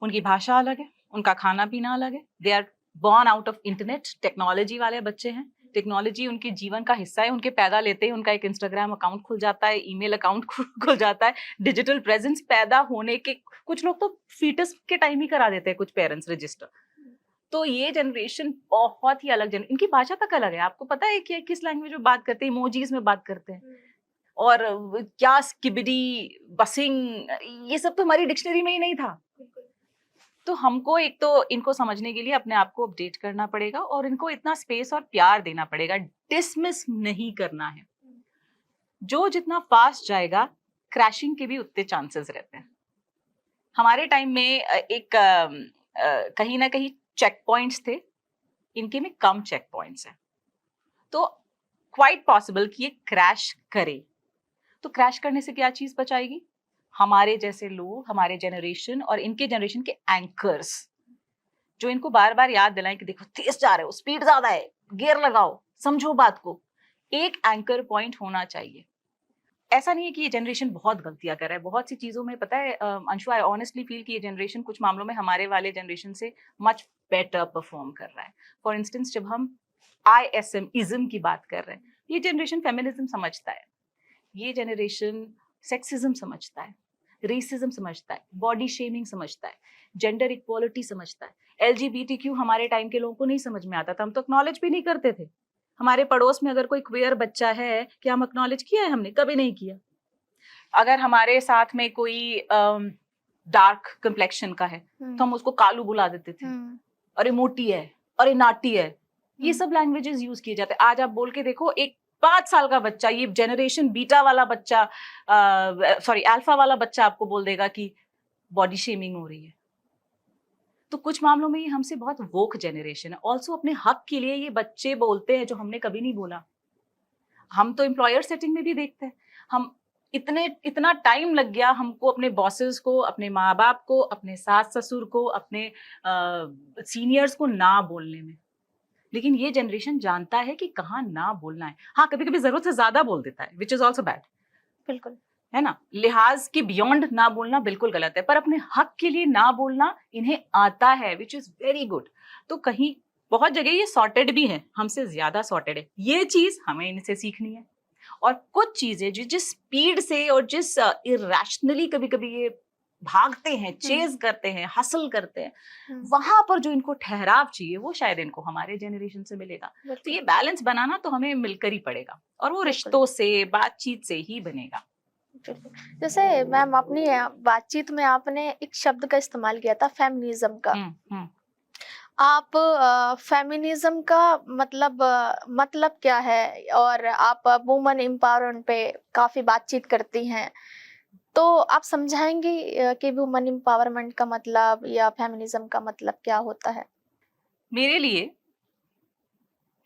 उनकी भाषा अलग है, उनका खाना पीना अलग है। They are born out of internet, technology वाले बच्चे हैं। टेक्नोलॉजी उनके जीवन का हिस्सा है। उनके पैदा लेते ही उनका एक इंस्टाग्राम अकाउंट खुल जाता है, ईमेल अकाउंट खुल जाता है। डिजिटल प्रेजेंस पैदा होने के, कुछ लोग तो फीटस के टाइम ही करा देते हैं, कुछ पेरेंट्स रजिस्टर। तो ये जनरेशन बहुत ही अलग इनकी भाषा तक अलग है। आपको पता है कि किस लैंग्वेज में बात करते हैं? इमोजीज में बात करते हैं। और क्या स्किबिडी, बसिंग, ये सब तो हमारी डिक्शनरी में ही नहीं था। तो हमको एक तो इनको समझने के लिए अपने आप को अपडेट करना पड़ेगा और इनको इतना स्पेस और प्यार देना पड़ेगा। डिसमिस नहीं करना है। जो जितना फास्ट जाएगा, क्रैशिंग के भी उतने चांसेस रहते हैं। हमारे टाइम में एक कहीं ना कहीं चेक पॉइंट्स थे, इनके में कम चेक पॉइंट्स हैं, तो क्वाइट पॉसिबल कि ये क्रैश करे। तो क्रैश करने से क्या चीज बचाएगी? हमारे जैसे लोग, हमारे जनरेशन और इनके जनरेशन के एंकर्स, जो इनको बार बार याद दिलाएं कि देखो तेज जा रहे हो, स्पीड ज्यादा है, गियर लगाओ, समझो बात को। एक एंकर पॉइंट होना चाहिए। ऐसा नहीं है कि ये जनरेशन बहुत गलतियां कर रहा है। बहुत सी चीजों में पता है अंशु, आई ऑनेस्टली फील कि ये जनरेशन कुछ मामलों में हमारे वाले जनरेशन से मच बेटर परफॉर्म कर रहा है। फॉर इंस्टेंस, जब हम ISM इज्म की बात कर रहे हैं, ये जनरेशन फेमिनिज्म समझता है, ये जनरेशन सेक्सिज्म समझता है, रेसिज्म समझता है, बॉडी शेमिंग समझता है, जेंडर इक्वालिटी समझता है। LGBTQ हमारे टाइम के लोगों को नहीं समझ में आता था, हम तो एक्नॉलेज भी नहीं करते थे। हमारे पड़ोस में अगर कोई क्वेयर बच्चा है, क्या हम एक्नॉलेज किया है? हमने कभी नहीं किया। अगर हमारे साथ में कोई डार्क कंप्लेक्शन का है तो हम उसको कालू बुला देते थे, अरे मोटी है, अरे नाटी है। ये सब लैंग्वेजेस यूज किए जाते हैं। आज आप बोल के देखो, एक 5 साल का बच्चा, ये जनरेशन बीटा वाला बच्चा, सॉरी अल्फा वाला बच्चा आपको बोल देगा कि बॉडी शेमिंग हो रही है। तो कुछ मामलों में ये हमसे बहुत वोक जनरेशन है। ऑल्सो अपने हक के लिए ये बच्चे बोलते हैं जो हमने कभी नहीं बोला। हम तो एम्प्लॉयर सेटिंग में भी देखते हैं, हम इतना टाइम लग गया हमको अपने बॉसेस को, अपने माँ बाप को, अपने सास ससुर को, अपने सीनियर्स को ना बोलने में। लेकिन ये जनरेशन जानता है कि कहाँ ना बोलना है। हाँ, कभी कभी जरूरत से ज्यादा बोल देता है, विच इज ऑल्सो बैड, बिल्कुल है ना। लिहाज के बियॉन्ड ना बोलना बिल्कुल गलत है, पर अपने हक के लिए ना बोलना इन्हें आता है, विच इज वेरी गुड। तो कहीं बहुत जगह ये सॉर्टेड भी है, हमसे ज्यादा सॉर्टेड है। ये चीज हमें इनसे सीखनी है। और कुछ चीजें जो जिस स्पीड से और जिस इरेशनली कभी कभी ये भागते हैं, चेज करते हैं, हसल करते हैं, वहां पर जो इनको ठहराव चाहिए वो शायद इनको हमारे जनरेशन से मिलेगा। तो ये बैलेंस बनाना तो हमें मिलकर ही पड़ेगा, और वो रिश्तों से, बातचीत से ही बनेगा। जैसे मैम अपनी बातचीत में आपने एक शब्द का इस्तेमाल किया था, फेमिनिज्म का। आप फेमिनिज्म का मतलब क्या है? और आप वुमन एम्पावरमेंट पे काफी बातचीत करती हैं, तो आप समझाएंगी कि वुमन एम्पावरमेंट का मतलब या फेमिनिज्म का मतलब क्या होता है? मेरे लिए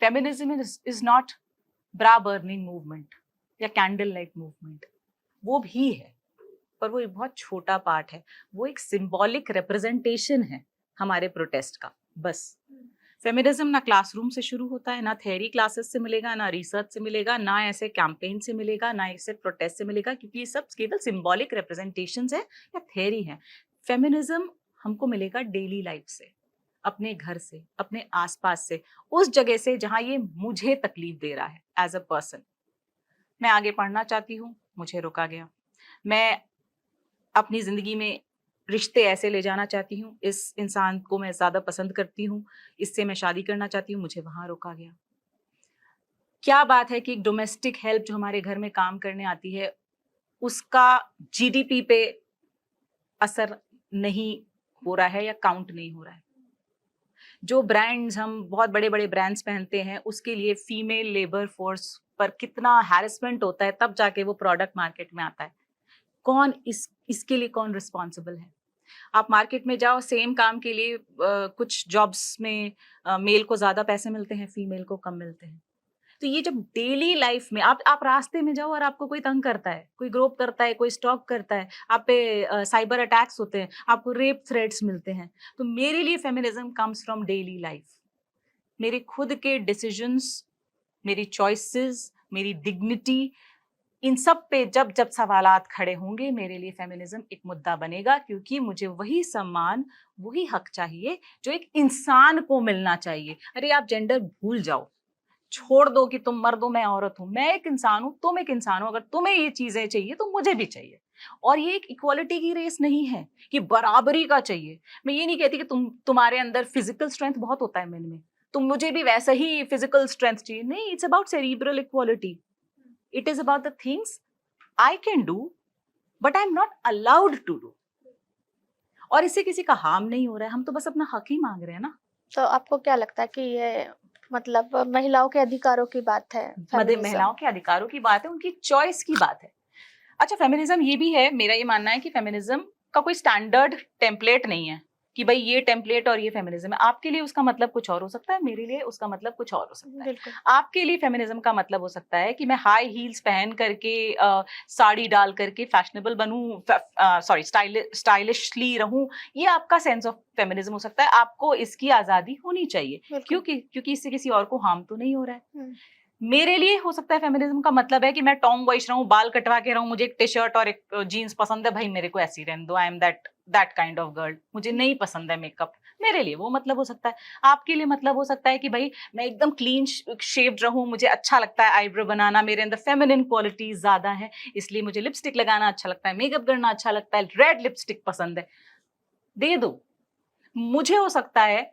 feminism is not bra burning movement या कैंडल लाइट मूवमेंट। वो भी है, पर वो एक बहुत छोटा पार्ट है। वो एक सिंबॉलिक रिप्रेजेंटेशन है हमारे प्रोटेस्ट का, बस। फेमिनिज्म ना क्लासरूम से शुरू होता है, ना थ्योरी क्लासेस से मिलेगा, ना रिसर्च से मिलेगा, ना ऐसे कैंपेन से मिलेगा, ना ऐसे प्रोटेस्ट से मिलेगा, क्योंकि ये सब केवल सिंबॉलिक रिप्रेजेंटेशंस है या थ्योरी है। फेमिनिज्म हमको मिलेगा डेली लाइफ से, अपने घर से, अपने आसपास से, उस जगह से जहां ये मुझे तकलीफ दे रहा है एज अ पर्सन। मैं आगे पढ़ना चाहती हूँ, मुझे रोका गया। मैं अपनी जिंदगी में रिश्ते ऐसे ले जाना चाहती हूँ, इस इंसान को मैं ज्यादा पसंद करती हूँ, इससे मैं शादी करना चाहती हूँ, मुझे वहां रोका गया। क्या बात है कि डोमेस्टिक हेल्प जो हमारे घर में काम करने आती है, उसका जीडीपी पे असर नहीं हो रहा है या काउंट नहीं हो रहा है। जो ब्रांड्स हम बहुत बड़े बड़े ब्रांड्स पहनते हैं, उसके लिए फीमेल लेबर फोर्स पर कितना हैरेसमेंट होता है, तब जाके वो प्रोडक्ट मार्केट में आता है। कौन इसके लिए कौन रिस्पॉन्सिबल है? आप मार्केट में जाओ, सेम काम के लिए कुछ जॉब्स में मेल को ज्यादा पैसे मिलते हैं, फीमेल को कम मिलते हैं। तो ये जब डेली लाइफ में आप रास्ते में जाओ और आपको कोई तंग करता है, कोई ग्रोप करता है, कोई स्टॉक करता है, आप पे साइबर अटैक्स होते हैं, आपको रेप थ्रेट्स मिलते हैं, तो मेरे लिए feminism comes from daily life. मेरे खुद के डिसीजंस, मेरी चॉइसेस, मेरी डिग्निटी, इन सब पे जब जब सवालात खड़े होंगे, मेरे लिए फेमिनिज्म एक मुद्दा बनेगा, क्योंकि मुझे वही सम्मान, वही हक चाहिए जो एक इंसान को मिलना चाहिए। अरे आप जेंडर भूल जाओ, छोड़ दो कि तुम मर्द हो, मैं औरत हूं, मैं एक इंसान हूं, तुम एक इंसान हो। अगर तुम्हें ये चीजें चाहिए तो मुझे भी चाहिए। और ये एक इक्वालिटी की रेस नहीं है कि बराबरी का चाहिए। मैं ये नहीं कहती कि तुम्हारे अंदर फिजिकल स्ट्रेंथ बहुत होता है मेन में, तो मुझे भी वैसा ही फिजिकल स्ट्रेंथ चाहिए। नहीं, it's about cerebral equality. It is about the things I can do, but I'm not allowed to do. और इससे किसी का हार्म नहीं हो रहा है, हम तो बस अपना हक ही मांग रहे हैं ना। तो आपको क्या लगता है कि ये महिलाओं के अधिकारों की बात है? महिलाओं के अधिकारों की बात है, उनकी चॉइस की बात है। अच्छा, फेमिनिज्म ये भी है, मेरा ये मानना है कि फेमिनिज्म का कोई स्टैंडर्ड टेम्पलेट नहीं है कि भाई ये टेम्पलेट और ये फेमिनिज्म है। आपके लिए उसका मतलब कुछ और हो सकता है, मेरे लिए उसका मतलब कुछ और हो सकता है। आपके लिए फेमिनिज्म का मतलब हो सकता है कि मैं हाई हील्स पहन करके, साड़ी डाल करके फैशनेबल बनूं, सॉरी स्टाइलिशली रहूं। ये आपका सेंस ऑफ फेमिनिज्म हो सकता है। आपको इसकी आजादी होनी चाहिए, क्योंकि इससे किसी और को हार्म तो नहीं हो रहा है। मेरे लिए हो सकता है फेमिनिज्म का मतलब है कि मैं टॉम बॉयश रहूं, बाल कटवा के रहूं, मुझे एक टी शर्ट और एक जीन्स पसंद है, भाई मेरे को ऐसी रहने दो, I am that kind of girl, मुझे नहीं पसंद है मेकअप। मेरे लिए वो मतलब हो सकता है। आपके लिए मतलब हो सकता है कि भाई मैं एकदम क्लीन शेव्ड रहूं, मुझे अच्छा लगता है आईब्रो बनाना, मेरे अंदर फेमिनिन क्वालिटीज ज्यादा है, इसलिए मुझे लिपस्टिक लगाना अच्छा लगता है, मेकअप करना अच्छा लगता है, रेड लिपस्टिक पसंद है, दे दो। मुझे हो सकता है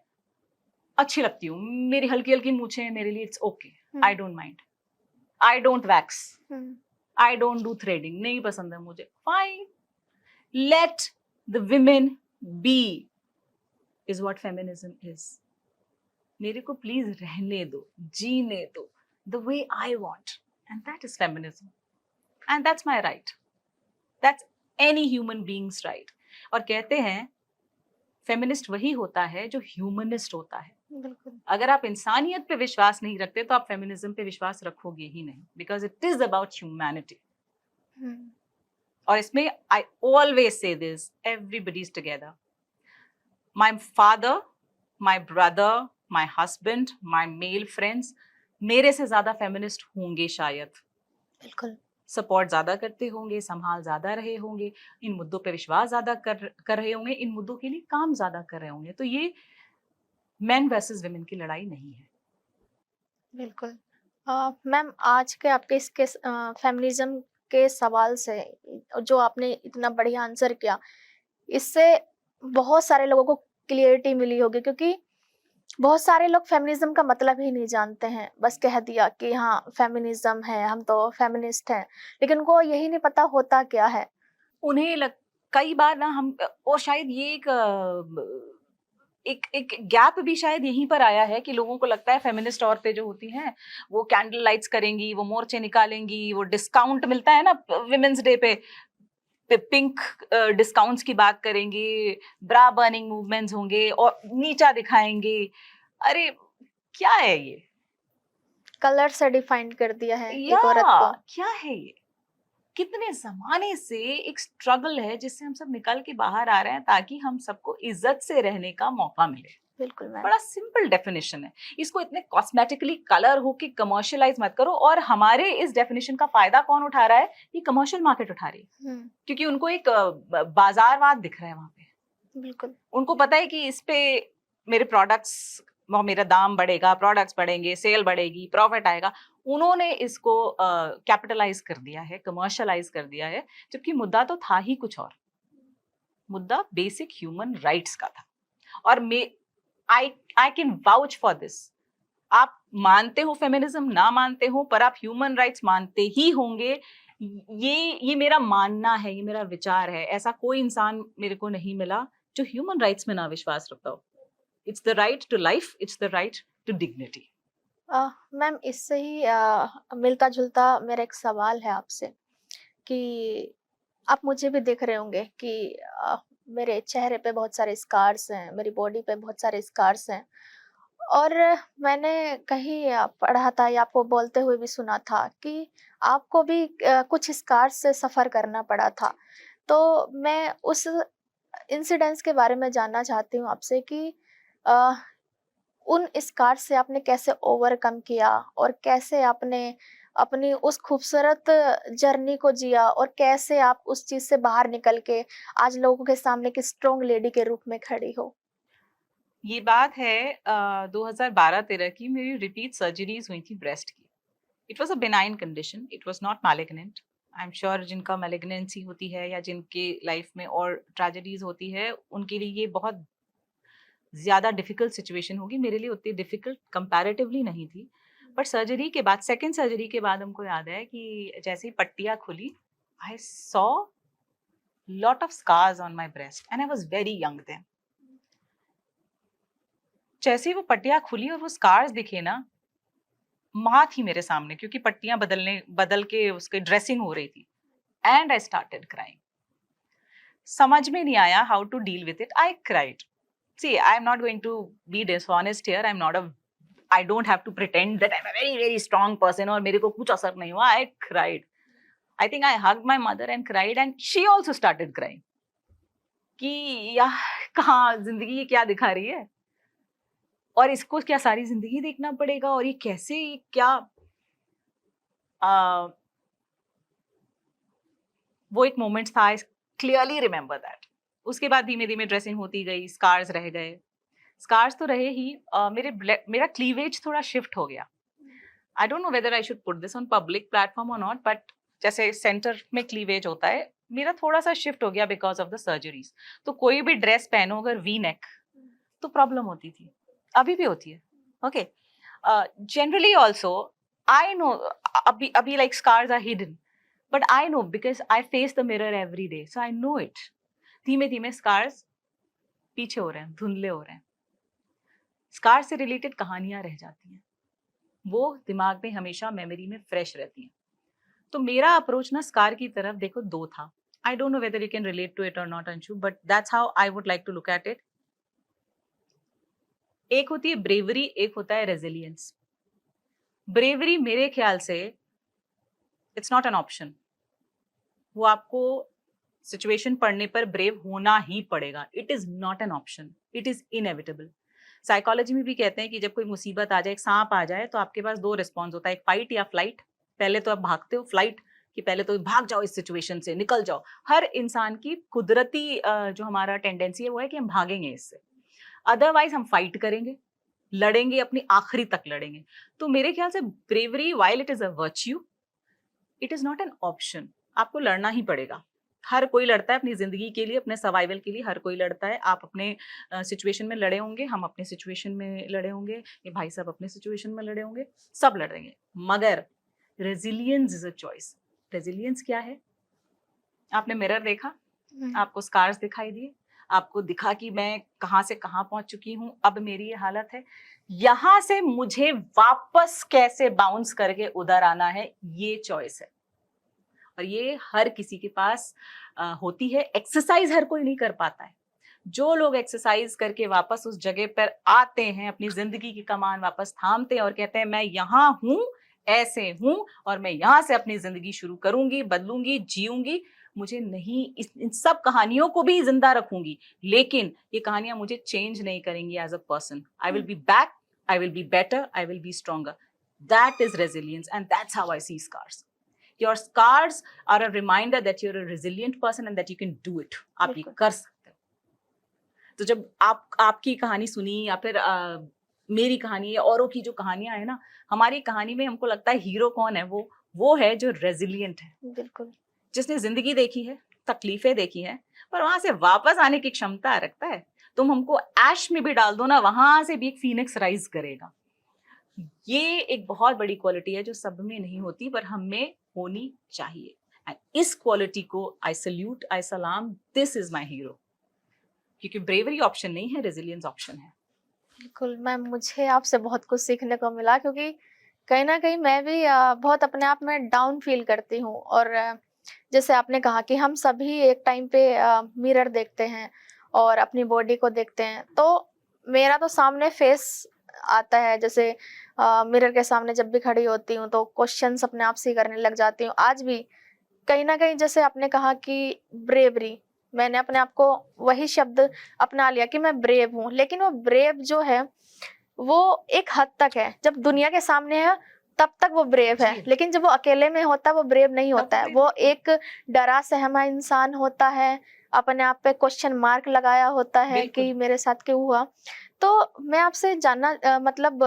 अच्छी लगती हूँ, मेरी हल्की हल्की मूछें हैं, मेरे लिए it's okay, I don't mind, I don't wax, I don't do threading, नहीं पसंद है मुझे, fine, let the women be, is what feminism is. मेरे को प्लीज रहने दो, जीने दो the way I want. and that is feminism, and that's my right, that's any human being's right. और कहते हैं फेमिनिस्ट वही होता है जो ह्यूमनिस्ट होता है. बिल्कुल. अगर आप इंसानियत पे विश्वास नहीं रखते तो आप फेमिनिज्म पे विश्वास रखोगे ही नहीं, because it is about humanity. और इसमें आई always say this, everybody is together. My father, my brother, my husband, my male friends मेरे से ज्यादा फेमिनिस्ट होंगे शायद. बिल्कुल. सपोर्ट ज्यादा करते होंगे, संभाल ज्यादा रहे होंगे, इन मुद्दों पे विश्वास ज्यादा कर रहे होंगे, इन मुद्दों के लिए काम ज्यादा कर रहे होंगे. तो ये मेन वर्सेस विमेन की लड़ाई नहीं है. बिल्कुल. मैम, आज के आपके इसके फेमिनिज्म के सवाल से जो आपने इतना बढ़िया आंसर किया, इससे बहुत सारे लोगों को क्लियरिटी मिली होगी, क्योंकि बहुत सारे लोग फेमिनिज्म का मतलब ही नहीं जानते हैं. बस कह दिया कि हाँ फेमिनिज्म है, हम तो फेमिनिस्ट हैं, लेकिन उनको यही नहीं पता होता क्या है. उन्हें कई बार ना हम, और शायद ये एक गैप भी शायद यहीं पर आया है कि लोगों को लगता है फेमिनिस्ट औरतें जो होती हैं वो कैंडल लाइट्स करेंगी, वो मोर्चे निकालेंगी, वो डिस्काउंट मिलता है ना विमेंस डे पे पिंक डिस्काउंट्स की बात करेंगी, ब्रा बर्निंग मूवमेंट्स होंगे और नीचा दिखाएंगे. अरे क्या है ये? कलर से डिफाइन कर दिया है एक औरत को. क्या है ये? कितने जमाने से एक स्ट्रगल है जिससे हम सब निकल के बाहर आ रहे हैं ताकि हम सबको इज्जत से रहने का मौका मिले. बिल्कुल मैम. बड़ा सिंपल डेफिनेशन है. इसको इतने कॉस्मेटिकली कलर हो कि कमर्शियलाइज मत करो. और हमारे इस डेफिनेशन का फायदा कौन उठा रहा है? ये कमर्शियल मार्केट उठा रही है, क्योंकि उनको एक बाजारवाद दिख रहा है वहां पे. बिल्कुल. उनको पता है कि इस पे मेरे प्रोडक्ट्स, मेरा दाम बढ़ेगा, प्रोडक्ट्स बढ़ेंगे, सेल बढ़ेगी, प्रॉफिट आएगा. उन्होंने इसको कैपिटलाइज कर दिया है, कमर्शियलाइज कर दिया है, जबकि मुद्दा तो था ही कुछ और. मुद्दा बेसिक ह्यूमन राइट्स का था. और I can vouch for this. आप मानते हो फेमिनिज्म, ना मानते हो, पर आप ह्यूमन राइट्स मानते ही होंगे. ये मेरा मानना है, ये मेरा विचार है. ऐसा कोई इंसान मेरे को नहीं मिला जो ह्यूमन राइट्स में ना विश्वास रखता हो. It's the right to life, it's the right to dignity. Ma'am, इससे ही मिलता जुलता मेरा एक सवाल है आपसे कि आप मुझे भी देख रहे होंगे कि मेरे चेहरे पे बहुत सारे स्कार्स हैं, मेरी बॉडी पे बहुत सारे स्कार्स हैं, और मैंने कहीं पढ़ा था या आपको बोलते हुए भी सुना था कि आपको भी कुछ स्कार्स से सफ़र करना पड़ा था. तो मैं उस इंसिडेंट्स के बारे में जानना चाहती हूँ आपसे कि अ, उन स्कार्स से आपने कैसे ओवरकम किया और कैसे आपने अपनी उस खूबसूरत जर्नी को जिया, और कैसे आप उस चीज से बाहर निकल के आज लोगों के सामने एक स्ट्रॉन्ग लेडी के रूप में खड़ी हो. ये बात है 2012-13 की. मेरी रिपीट सर्जरीज हुई थी ब्रेस्ट की. It was a benign condition, it was not malignant. I am sure जिनका मैलिग्नेंसी होती है या जिनके लाइफ में और ट्रेजेडीज होती है उनके लिए ये बहुत ज्यादा डिफिकल्ट सिचुएशन होगी. मेरे लिए उतनी डिफिकल्ट कंपैरेटिवली नहीं थी. बट सर्जरी के बाद, सेकेंड सर्जरी के बाद हमको याद है कि जैसे ही पट्टियां खुली, I saw lot of scars on my breast and I was very young then. जैसे ही वो पट्टियां खुली और वो स्कार्स दिखे ना, माँ थी मेरे सामने, क्योंकि पट्टियां बदल के उसके ड्रेसिंग हो रही थी. And I started crying. समझ में नहीं आया how to deal with it. I cried. See, I'm not going to be dishonest here. I don't have to pretend that I'm a very, very strong person और मेरे को कुछ असर नहीं हुआ. I cried. I think I hugged my mother and cried, and she also started crying. कि यार कहाँ जिंदगी ये क्या दिखा रही है, और इसको क्या सारी जिंदगी देखना पड़ेगा, और ये कैसे, क्या वो एक मोमेंट था. I clearly remember that. उसके बाद धीमे धीमे ड्रेसिंग होती गई, स्कार्स रह गए. स्कार्स तो रहे ही. मेरा क्लीवेज थोड़ा शिफ्ट हो गया. आई don't know whether I should put this on public platform और नॉट, बट जैसे सेंटर में क्लीवेज होता है, मेरा थोड़ा सा शिफ्ट हो गया बिकॉज ऑफ द सर्जरीज. तो कोई भी ड्रेस पहनो अगर वी नेक तो प्रॉब्लम होती थी, अभी भी होती है. Okay. Generally also I know अभी like scars are hidden, but I know because I face the mirror every day, so I know it. धीमे धीमे स्कार्स पीछे हो रहे हैं, धुंधले हो रहे हैं. स्कार से रिलेटेड कहानियां रह जाती हैं, वो दिमाग में हमेशा मेमोरी में फ्रेश रहती हैं। तो मेरा अप्रोच ना स्कार की तरफ देखो दो था। I don't know whether you can relate to it और not Anshu, but that's how I would like to look at it. एक होती है ब्रेवरी, एक होता है रेजिलियंस। ब्रेवरी मेरे ख्याल से इट्स नॉट एन ऑप्शन, वो आपको सिचुएशन पढ़ने पर ब्रेव होना ही पड़ेगा। It is not an option, it is inevitable. Psychology में भी कहते हैं कि जब कोई मुसीबत आ जाए, एक सांप आ जाए, तो आपके पास दो रिस्पॉन्स होता है, एक फाइट या फ्लाइट। पहले तो आप भागते हो, फ्लाइट कि पहले तो भाग जाओ इस सिचुएशन से, निकल जाओ। हर इंसान की कुदरती जो हमारा टेंडेंसी है वो है कि हम भागेंगे इससे, अदरवाइज हम फाइट करेंगे, लड़ेंगे, अपनी आखिरी तक लड़ेंगे। तो मेरे ख्याल से bravery, while it is a virtue, it is not an option. आपको लड़ना ही पड़ेगा। हर कोई लड़ता है अपनी जिंदगी के लिए, अपने सर्वाइवल के लिए, हर कोई लड़ता है। आप अपने सिचुएशन में लड़े होंगे, हम अपने सिचुएशन में लड़े होंगे, ये भाई साहब अपने सिचुएशन में लड़े होंगे, सब लड़ेंगे। मगर resilience is a choice. Resilience क्या है? आपने मिरर देखा, आपको स्कार्स दिखाई दिए, आपको दिखा कि मैं कहाँ से कहाँ पहुंच चुकी हूं, अब मेरी ये हालत है, यहां से मुझे वापस कैसे बाउंस करके उधर आना है, ये चॉइस है। और ये हर किसी के पास होती है। एक्सरसाइज हर कोई नहीं कर पाता है। जो लोग एक्सरसाइज करके वापस उस जगह पर आते हैं, अपनी जिंदगी की कमान वापस थामते हैं और कहते हैं मैं यहाँ हूं, ऐसे हूं, और मैं यहाँ से अपनी जिंदगी शुरू करूंगी, बदलूंगी, जीऊंगी, मुझे नहीं इन सब कहानियों को भी जिंदा रखूंगी, लेकिन ये कहानियां मुझे चेंज नहीं करेंगी as a person. I will be back, I will be better, I will be stronger. That is resilience and that's how I see scars. Your scars are a reminder that you're a resilient person and that you can do it. आप ये कर सकते हो। तो जब आपकी कहानी सुनी या फिर मेरी कहानी या औरों की जो कहानियां है ना, हमारी कहानी में हमको लगता है हीरो कौन है? वो है जो रेजिलियंट है, बिल्कुल, जिसने जिंदगी देखी है, तकलीफें देखी हैं, पर वहां से वापस आने की क्षमता रखता है। तुम हमको ऐश में भी डाल दो ना, वहां से भी एक फीनिक्स राइज करेगा। ये एक बहुत बड़ी क्वालिटी है जो सब में नहीं होती, पर हम में होनी चाहिए। एंड इस क्वालिटी को आई सल्यूट, आई सलाम, दिस इज माय हीरो। क्योंकि ब्रेवरी ऑप्शन नहीं है, रेजिलियंस ऑप्शन है। बिल्कुल मैम, मुझे आपसे बहुत कुछ सीखने को मिला, क्योंकि कहीं ना कहीं मैं भी बहुत अपने आप में डाउन फील करती हूँ। और जैसे आपने कहा कि हम सभी एक टाइम पे मिरर देखते हैं और अपनी बॉडी को देखते हैं, तो मेरा तो सामने फेस आता है। जैसे मिरर के सामने जब भी खड़ी होती हूँ तो क्वेश्चंस अपने आप से ही करने लग जाती हूँ। आज भी कहीं ना कहीं जैसे आपने कहा कि ब्रेवरी, मैंने अपने आप को वही शब्द अपना लिया कि मैं ब्रेव हूँ, लेकिन वो ब्रेव जो है वो एक हद तक है। जब दुनिया के सामने है तब तक वो ब्रेव है, लेकिन जब वो अकेले में होता है वो ब्रेव नहीं होता है। वो एक डरा सहमा इंसान होता है, अपने आप पे क्वेश्चन मार्क लगाया होता है कि मेरे साथ क्यों हुआ। तो मैं आपसे जानना मतलब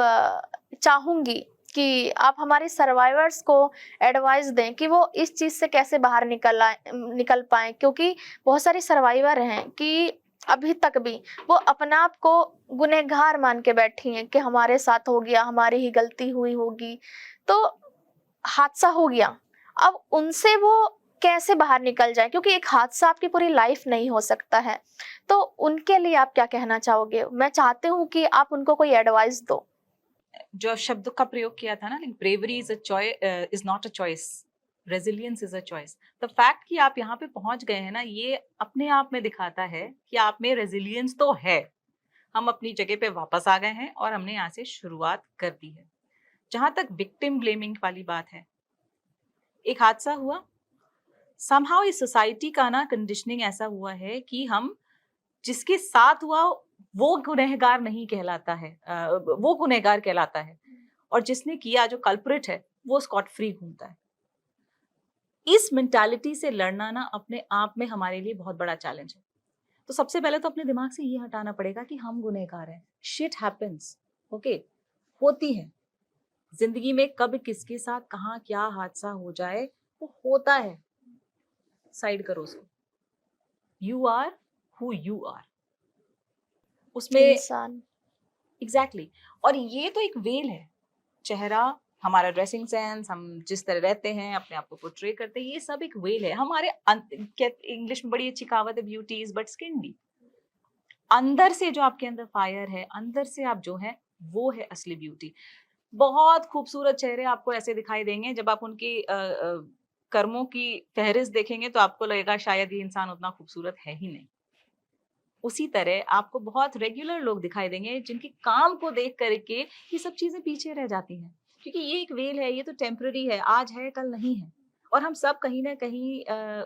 चाहूंगी कि आप हमारे सर्वाइवर्स को एडवाइस दें कि वो इस चीज से कैसे बाहर निकल पाए, क्योंकि बहुत सारी सर्वाइवर हैं कि अभी तक भी वो अपने आप को गुनहगार मान के बैठी हैं कि हमारे साथ हो गया, हमारी ही गलती हुई होगी, तो हादसा हो गया, अब उनसे वो कैसे बाहर निकल जाए, क्योंकि एक हादसा आपकी पूरी लाइफ नहीं हो सकता है। तो उनके लिए आप क्या कहना चाहोगे? मैं चाहती हूँ कि आप उनको कोई एडवाइस दो। जो शब्द का प्रयोग किया था ना, bravery is a choice, is not a choice, resilience is a choice. The fact कि आप यहाँ पे पहुंच गए हैं ना, ये अपने आप में दिखाता है कि आप में रेजिलियंस तो है। हम अपनी जगह पे वापस आ गए हैं और हमने यहाँ से शुरुआत कर दी है। जहां तक विक्टिम ब्लेमिंग वाली बात है, एक हादसा हुआ, समहाउ इस सोसाइटी का ना कंडीशनिंग ऐसा हुआ है कि हम जिसके साथ हुआ वो गुनहगार नहीं कहलाता है, वो गुनहगार कहलाता है, और जिसने किया, जो कल्प्रिट है, वो स्कॉट फ्री घूमता है। इस मेंटालिटी से लड़ना ना अपने आप में हमारे लिए बहुत बड़ा चैलेंज है। तो सबसे पहले तो अपने दिमाग से ये हटाना पड़ेगा कि हम गुनहगार हैं। शिट हैपेंस, ओके, होती है जिंदगी में, कब किसके साथ कहाँ क्या हादसा हो जाए, वो होता है। साइड करो उसको। You are who you are, उसमें इंसान एग्जैक्टली और ये तो एक वेल है। चेहरा, हमारा ड्रेसिंग सेंस, हम जिस तरह रहते हैं, अपने आप को पोर्ट्रे करते हैं, ये सब एक वेल है। हमारे इंग्लिश में बड़ी अच्छी कहावत है, beauty is but skin deep. अंदर से जो आपके अंदर फायर है, अंदर से आप जो है, वो है असली ब्यूटी। बहुत खूबसूरत चेहरे आपको ऐसे दिखाई देंगे, जब आप उनकी कर्मों की फहरिस्त देखेंगे तो आपको लगेगा शायद ये इंसान उतना खूबसूरत है ही नहीं। उसी तरह आपको बहुत रेगुलर लोग दिखाई देंगे जिनके काम को देख करके ये सब चीजें पीछे रह जाती हैं, क्योंकि ये एक वेल है, ये तो टेम्पररी है, आज है कल नहीं है। और हम सब कहीं ना कहीं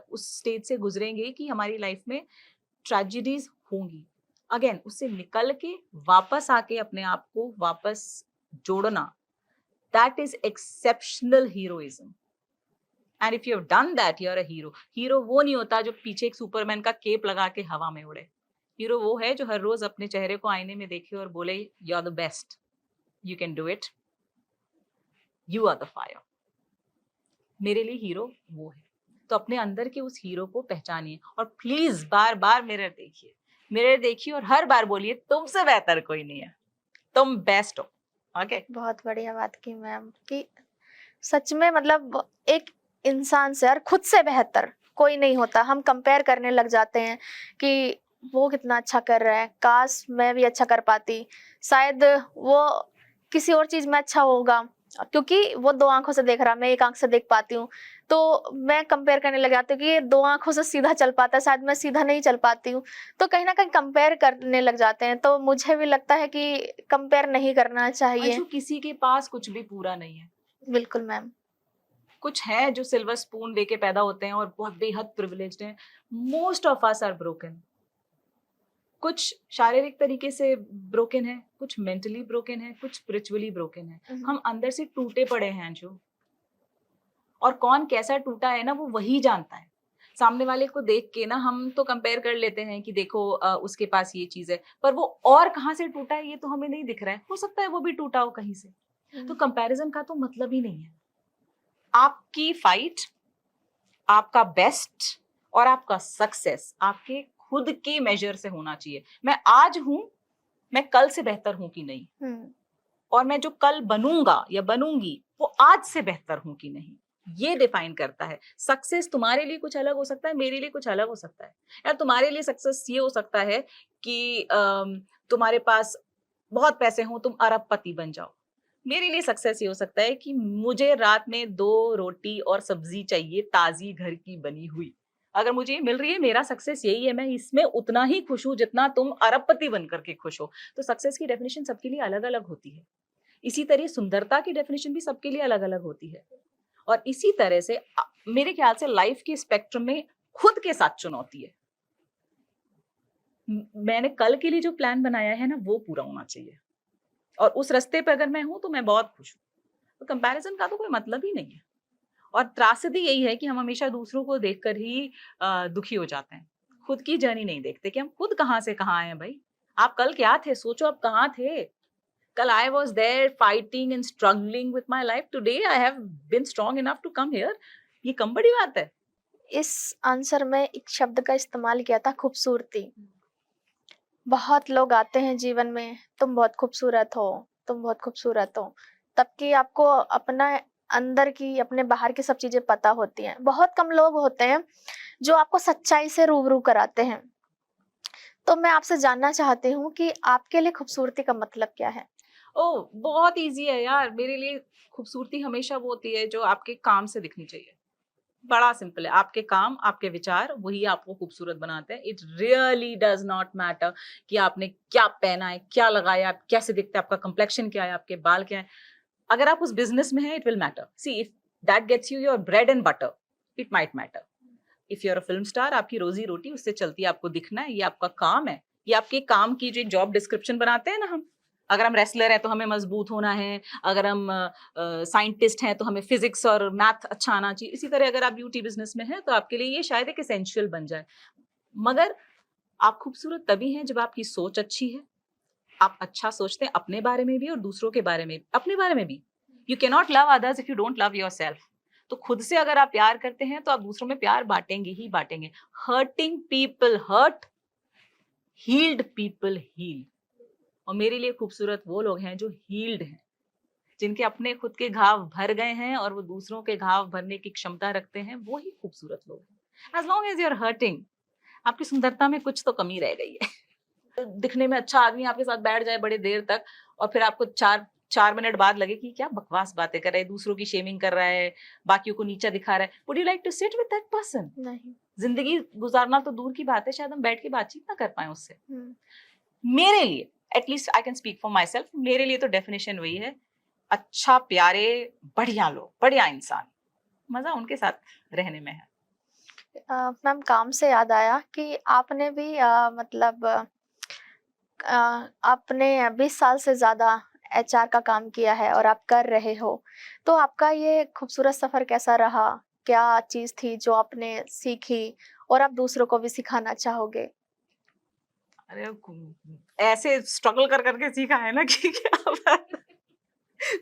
उस स्टेज से गुजरेंगे कि हमारी लाइफ में ट्रेजेडीज होंगी। अगेन उससे निकल के वापस आके अपने आप को वापस जोड़ना, that is exceptional heroism. And if you have done that, you are a hero. Hero वो नहीं होता जो पीछे एक सुपरमैन का केप लगा के हवा में उड़े। हीरो वो है जो हर रोज अपने चेहरे को आईने में देखे और बोले, you are the best, you can do it, you are the fire. मेरे लिए हीरो वो है। तो अपने अंदर के उस हीरो को पहचानिए और प्लीज बार बार मिरर देखिए, मिरर देखिए और हर बार बोलिए तुमसे बेहतर कोई नहीं है, तुम बेस्ट हो। ओके बहुत बढ़िया बात की मैम कि सच में मतलब एक इंसान से और खुद से बेहतर कोई नहीं होता। हम कंपेयर करने लग जाते हैं कि वो कितना अच्छा कर रहा है, काश मैं भी अच्छा कर पाती, शायद वो किसी और चीज में अच्छा होगा, क्योंकि वो दो आंखों से देख रहा, मैं एक आंख से देख पाती हूँ। तो मैं कंपेयर करने लग जाती हूँ कि ये दो आंखों से सीधा चल पाता है, शायद मैं सीधा नहीं चल पाती हूँ। तो कहीं ना कहीं कंपेयर करने लग जाते हैं। तो मुझे भी लगता है कि कंपेयर नहीं करना चाहिए। अंशु, किसी के पास कुछ भी पूरा नहीं है। बिल्कुल मैम। कुछ है जो सिल्वर स्पून लेके पैदा होते हैं और बहुत बेहद प्रिविलेज्ड हैं। Most of us are broken. कुछ शारीरिक तरीके से ब्रोकन है, कुछ मेंटली ब्रोकन है, कुछ स्पिरिचुअली ब्रोकन है। हम अंदर से टूटे पड़े हैं अंशु, और कौन कैसा टूटा है ना वो वही जानता है। सामने वाले को देख के ना हम तो कंपेयर कर लेते हैं कि देखो उसके पास ये चीज है, पर वो और कहाँ से टूटा है ये तो हमें नहीं दिख रहा है। हो सकता है वो भी टूटा हो कहीं से। तो कंपैरिजन का तो मतलब ही नहीं है। आपकी फाइट, आपका बेस्ट और आपका सक्सेस आपके खुद के मेजर से होना चाहिए। मैं आज हूं, मैं कल से बेहतर हूं कि नहीं, और मैं जो कल बनूंगा या बनूंगी वो आज से बेहतर हूं कि नहीं, ये डिफाइन करता है। सक्सेस तुम्हारे लिए कुछ अलग हो सकता है, मेरे लिए कुछ अलग हो सकता है। यार तुम्हारे लिए सक्सेस ये हो सकता है कि तुम्हारे पास बहुत पैसे हो, तुम अरबपति बन जाओ। मेरे लिए सक्सेस ये हो सकता है कि मुझे रात में 2 रोटी और सब्जी चाहिए, ताजी घर की बनी हुई। अगर मुझे ये मिल रही है, मेरा सक्सेस यही है। मैं इसमें उतना ही खुश हूं जितना तुम अरबपति बनकर के खुश हो। तो सक्सेस की डेफिनेशन सबके लिए अलग अलग होती है। इसी तरह सुंदरता की डेफिनेशन भी सबके लिए अलग अलग होती है। और इसी तरह से मेरे ख्याल से लाइफ के स्पेक्ट्रम में खुद के साथ चुनौती है। मैंने कल के लिए जो प्लान बनाया है ना वो पूरा होना चाहिए, और उस रास्ते पे अगर मैं हूं तो मैं बहुत खुश हूं। तो कंपैरिजन का तो कोई मतलब ही नहीं है। और त्रासदी यही है कि हम हमेशा दूसरों को देखकर ही दुखी हो जाते हैं, खुद की जर्नी नहीं देखते कि हम खुद कहाँ से कहाँ आए हैं। भाई आप कल क्या थे, सोचो आप कहाँ थे कल। I was there fighting and struggling with my life. Today I have been strong enough to come here. ये कम बड़ी बात है। इस आंसर में एक शब्द का इस्तेमाल किया था, खूबसूरती। बहुत लोग आते हैं जीवन में, तुम बहुत खूबसूरत हो, तुम बहुत खूबसूरत हो, तब कि आपको अपना अंदर की अपने बाहर की सब चीजें पता होती हैं। बहुत कम लोग होते हैं जो आपको सच्चाई से रूबरू कराते हैं। तो मैं आपसे जानना चाहती हूँ कि आपके लिए खूबसूरती का मतलब क्या है? ओह बहुत इजी है यार। मेरे लिए खूबसूरती हमेशा वो होती है जो आपके काम से दिखनी चाहिए। बड़ा सिंपल है। आपके काम, आपके विचार वही आपको खूबसूरत बनाते हैं। It really does not matter कि आपने क्या पहना है, क्या लगाया, आप कैसे दिखते हैं, आपका कंप्लेक्शन क्या है, आपके बाल क्या है। अगर आप उस बिजनेस में हैं, it will matter. See if that gets you your bread and butter, it might matter. If you are a film star, आपकी रोजी रोटी उससे चलती है, आपको दिखना है, ये आपका काम है। ये आपके काम की जो जॉब डिस्क्रिप्शन बनाते हैं ना हम। अगर हम रेसलर हैं तो हमें मजबूत होना है, अगर हम साइंटिस्ट हैं तो हमें फिजिक्स और मैथ अच्छा आना चाहिए। इसी तरह अगर आप ब्यूटी बिजनेस में हैं तो आपके लिए ये शायद एक एसेंशियल बन जाए। मगर आप खूबसूरत तभी हैं जब आपकी सोच अच्छी है, आप अच्छा सोचते हैं अपने बारे में भी और दूसरों के बारे में, अपने बारे में भी। You can not love others if you don't love your self. तो खुद से अगर आप प्यार करते हैं तो आप दूसरों में प्यार बांटेंगे ही बांटेंगे। Hurting people hurt, healed people heal. और मेरे लिए खूबसूरत वो लोग हैं जो हील्ड हैं, जिनके अपने खुद के घाव भर गए हैं और वो दूसरों के घाव भरने की क्षमता रखते हैं, वो ही खूबसूरत लोग हैं। As long as you are hurting, आपकी सुंदरता में कुछ तो कमी रह गई है। दिखने में अच्छा आदमी आपके साथ बैठ जाए बड़े देर तक और फिर आपको चार 4 मिनट बाद लगे कि क्या बकवास बातें कर रहा है, दूसरों की शेमिंग कर रहा है, बाकियों को नीचा दिखा रहा है, would you like to sit with that person? नहीं। जिंदगी गुजारना तो दूर की बात है, शायद हम बैठ के बातचीत ना कर पाए उससे। हम्म। मेरे लिए, at least I can speak for my self, मेरे लिए तो डेफिनेशन वही है, अच्छा, प्यारे, बढ़िया लोग, बढ़िया इंसान, मजा उनके साथ रहने में है। मैम, काम से याद आया कि आपने भी मतलब आपने 20 साल से ज्यादा एचआर का काम किया है और आप कर रहे हो, तो आपका ये खूबसूरत सफर कैसा रहा? क्या चीज थी जो आपने सीखी और आप दूसरों को भी सिखाना चाहोगे? अरे ऐसे स्ट्रगल कर करके सीखा है ना कि क्या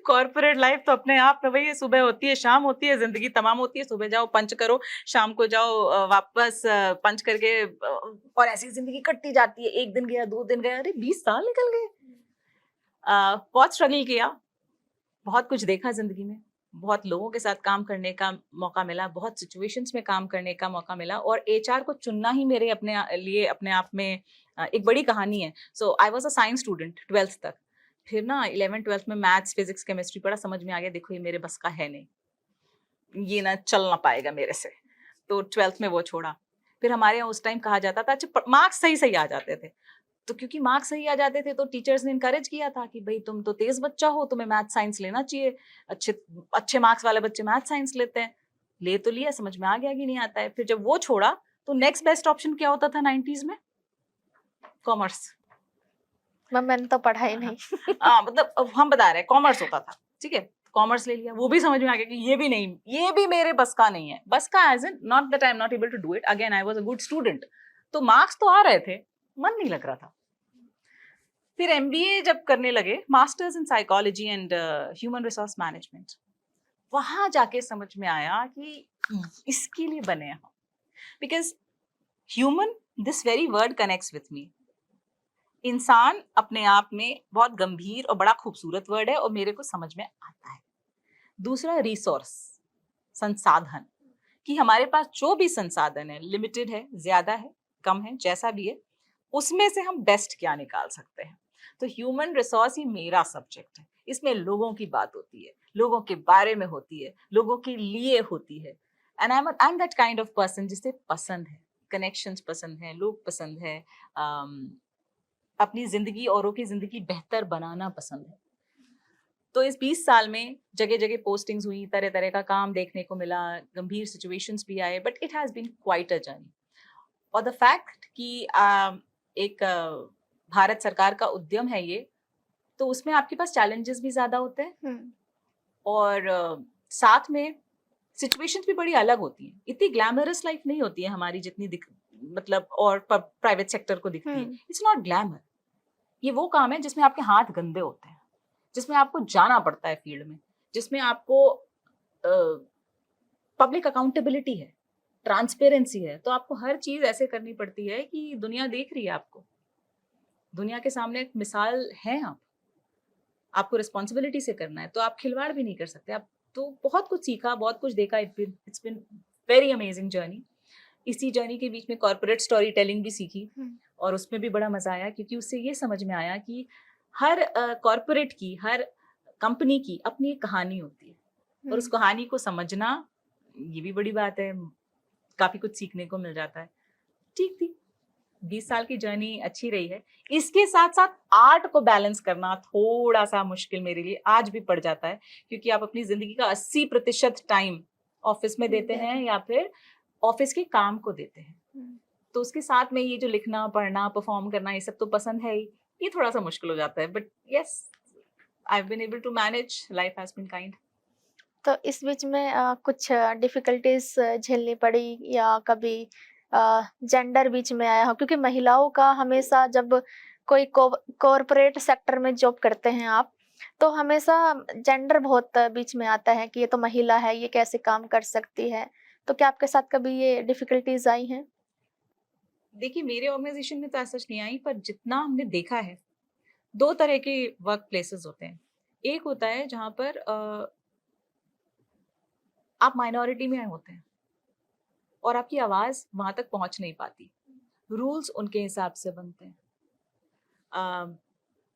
कॉर्पोरेट लाइफ तो अपने आप में वही है, सुबह होती है, शाम होती है, जिंदगी तमाम होती है, सुबह जाओ पंच करो, शाम को जाओ वापस पंच करके और ऐसी जिंदगी कटती जाती है। 1 दिन गया, 2 दिन गया, अरे 20 साल निकल गए। बहुत स्ट्रगल किया, बहुत कुछ देखा जिंदगी में, बहुत लोगों के साथ काम करने का मौका मिला, बहुत सिचुएशंस में काम करने का मौका मिला, और एचआर को चुनना ही मेरे लिए अपने आप में एक बड़ी कहानी है। So I was a science student 12th तक। फिर ना 11th 12th में मैथ्स, फिजिक्स, केमिस्ट्री पढ़ा, समझ में आ गया देखो ये मेरे बस का है नहीं, ये ना चल ना पाएगा मेरे से, तो 12th में वो छोड़ा। फिर हमारे यहाँ उस टाइम कहा जाता था, अच्छा मार्क्स सही सही आ जाते थे, तो क्योंकि मार्क्स सही आ जाते थे तो टीचर्स ने इनकरेज किया था कि भाई तुम तो तेज बच्चा हो, तुम्हें मैथ साइंस लेना चाहिए, अच्छे अच्छे मार्क्स वाले बच्चे मैथ साइंस लेते हैं। ले तो लिया, समझ में आ गया कि नहीं आता है। फिर जब वो छोड़ा तो नेक्स्ट बेस्ट ऑप्शन क्या होता था 90s में? कॉमर्स। मैम, मैंने तो पढ़ा ही नहीं। मतलब अब हम बता रहे हैं कॉमर्स होता था, ठीक है, कॉमर्स ले लिया, वो भी समझ में आ गया कि ये भी नहीं, ये भी मेरे बस का नहीं है। बस का as in not that I am not able to do it, again I was a good student, तो मार्क्स तो आ रहे थे, मन नहीं लग रहा था। फिर एमबीए जब करने लगे, masters in psychology and human resource management, वहां जाके समझ में आया कि इसके लिए बने हम, because human, this very word connects with me. इंसान अपने आप में बहुत गंभीर और बड़ा खूबसूरत वर्ड है और मेरे को समझ में आता है। दूसरा, रिसोर्स, संसाधन, कि हमारे पास जो भी संसाधन है, लिमिटेड है, ज्यादा है, कम है, जैसा भी है, उसमें से हम बेस्ट क्या निकाल सकते हैं। तो ह्यूमन रिसोर्स ही मेरा सब्जेक्ट है। इसमें लोगों की बात होती है, लोगों के बारे में होती है, लोगों के लिए होती है, and I am that kind of person जिसे पसंद है, कनेक्शंस पसंद है, लोग पसंद है, अपनी जिंदगी, औरों की जिंदगी बेहतर बनाना पसंद है। तो इस 20 साल में जगह जगह पोस्टिंग्स हुई, तरह तरह का काम देखने को मिला, गंभीर सिचुएशंस भी आए, but it has been quite a journey. और द फैक्ट कि एक भारत सरकार का उद्यम है ये, तो उसमें आपके पास चैलेंजेस भी ज्यादा होते हैं, और साथ में सिचुएशंस भी बड़ी अलग होती हैं। इतनी ग्लैमरस लाइफ नहीं होती है हमारी जितनी मतलब और प्राइवेट सेक्टर को दिखती है। It's not glamour. ये वो काम है जिसमें आपके हाथ गंदे होते हैं, जिसमें आपको जाना पड़ता है फील्ड में, जिसमें आपको पब्लिक अकाउंटेबिलिटी है, ट्रांसपेरेंसी है, तो आपको हर चीज ऐसे करनी पड़ती है कि दुनिया देख रही है आपको, दुनिया के सामने एक मिसाल है आप, आपको रिस्पॉन्सिबिलिटी से करना है, तो आप खिलवाड़ भी नहीं कर सकते। आप तो बहुत कुछ सीखा, बहुत कुछ देखा, it's been very amazing journey. इसी जर्नी के बीच में कॉर्पोरेट स्टोरी टेलिंग भी सीखी, और उसमें भी बड़ा मजा आया, क्योंकि उससे ये समझ में आया कि हर कॉर्पोरेट की, हर कंपनी की अपनी एक कहानी होती है, और उस कहानी को समझना ये भी बड़ी बात है, काफी कुछ सीखने को मिल जाता है। ठीक थी, 20 साल की जर्नी अच्छी रही है। इसके साथ साथ आर्ट को बैलेंस करना थोड़ा सा मुश्किल मेरे लिए आज भी पड़ जाता है, क्योंकि आप अपनी जिंदगी का 80% टाइम ऑफिस में देते हैं या फिर ऑफिस के काम को देते हैं, तो उसके साथ में ये जो लिखना, पढ़ना, परफॉर्म करना, ये सब तो पसंद है ही, ये थोड़ा सा मुश्किल हो जाता है, but yes, I have been able to manage, life has been kind. तो इस बीच में कुछ डिफिकल्टीज झेलनी पड़ी, या कभी जेंडर बीच में आया हो? क्योंकि महिलाओं का हमेशा, जब कोई कॉरपोरेट सेक्टर में जॉब करते हैं आप, तो हमेशा जेंडर बहुत बीच में आता है कि ये तो महिला है, ये कैसे काम कर सकती है। तो क्या आपके साथ कभी ये डिफिकल्टीज आई हैं? देखिए, मेरे ऑर्गेनाइजेशन में तो ऐसा नहीं आई, पर जितना हमने देखा है, 2 तरह के वर्क प्लेसेस होते हैं। एक होता है जहाँ पर आप माइनॉरिटी में होते हैं और आपकी आवाज वहां तक पहुंच नहीं पाती, रूल्स उनके हिसाब से बनते हैं,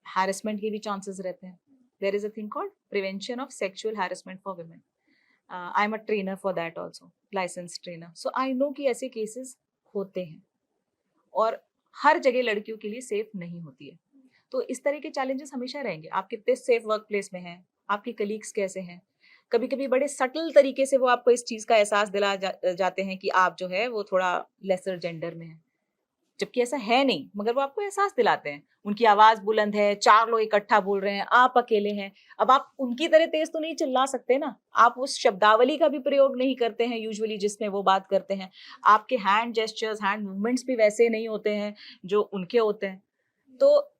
हैरेसमेंट के भी चांसेस रहते हैं, there is a thing called prevention of sexual harassment for women. I'm a trainer for that also, licensed trainer. So I know कि ऐसे cases होते हैं और हर जगह लड़कियों के लिए सेफ नहीं होती है. तो इस तरह के चैलेंजेस हमेशा रहेंगे. आप कितने सेफ वर्क प्लेस में हैं, आपके कलीग्स कैसे हैं. कभी कभी बड़े सटल तरीके से वो आपको इस चीज का एहसास जाते हैं कि आप जो है वो थोड़ा लेसर जेंडर में है, जबकि ऐसा है नहीं, मगर वो आपको एहसास दिलाते हैं. उनकी आवाज बुलंद है, 4 लोग इकट्ठा बोल रहे हैं, आप अकेले हैं. अब आप उनकी तरह तेज तो नहीं चिल्ला सकते ना. आप उस शब्दावली का भी प्रयोग नहीं करते हैं यूजुअली जिसमें वो बात करते हैं. आपके हैंड जेस्चर्स, हैंड मूवमेंट्स भी वैसे नहीं होते हैं जो उनके होते हैं. तो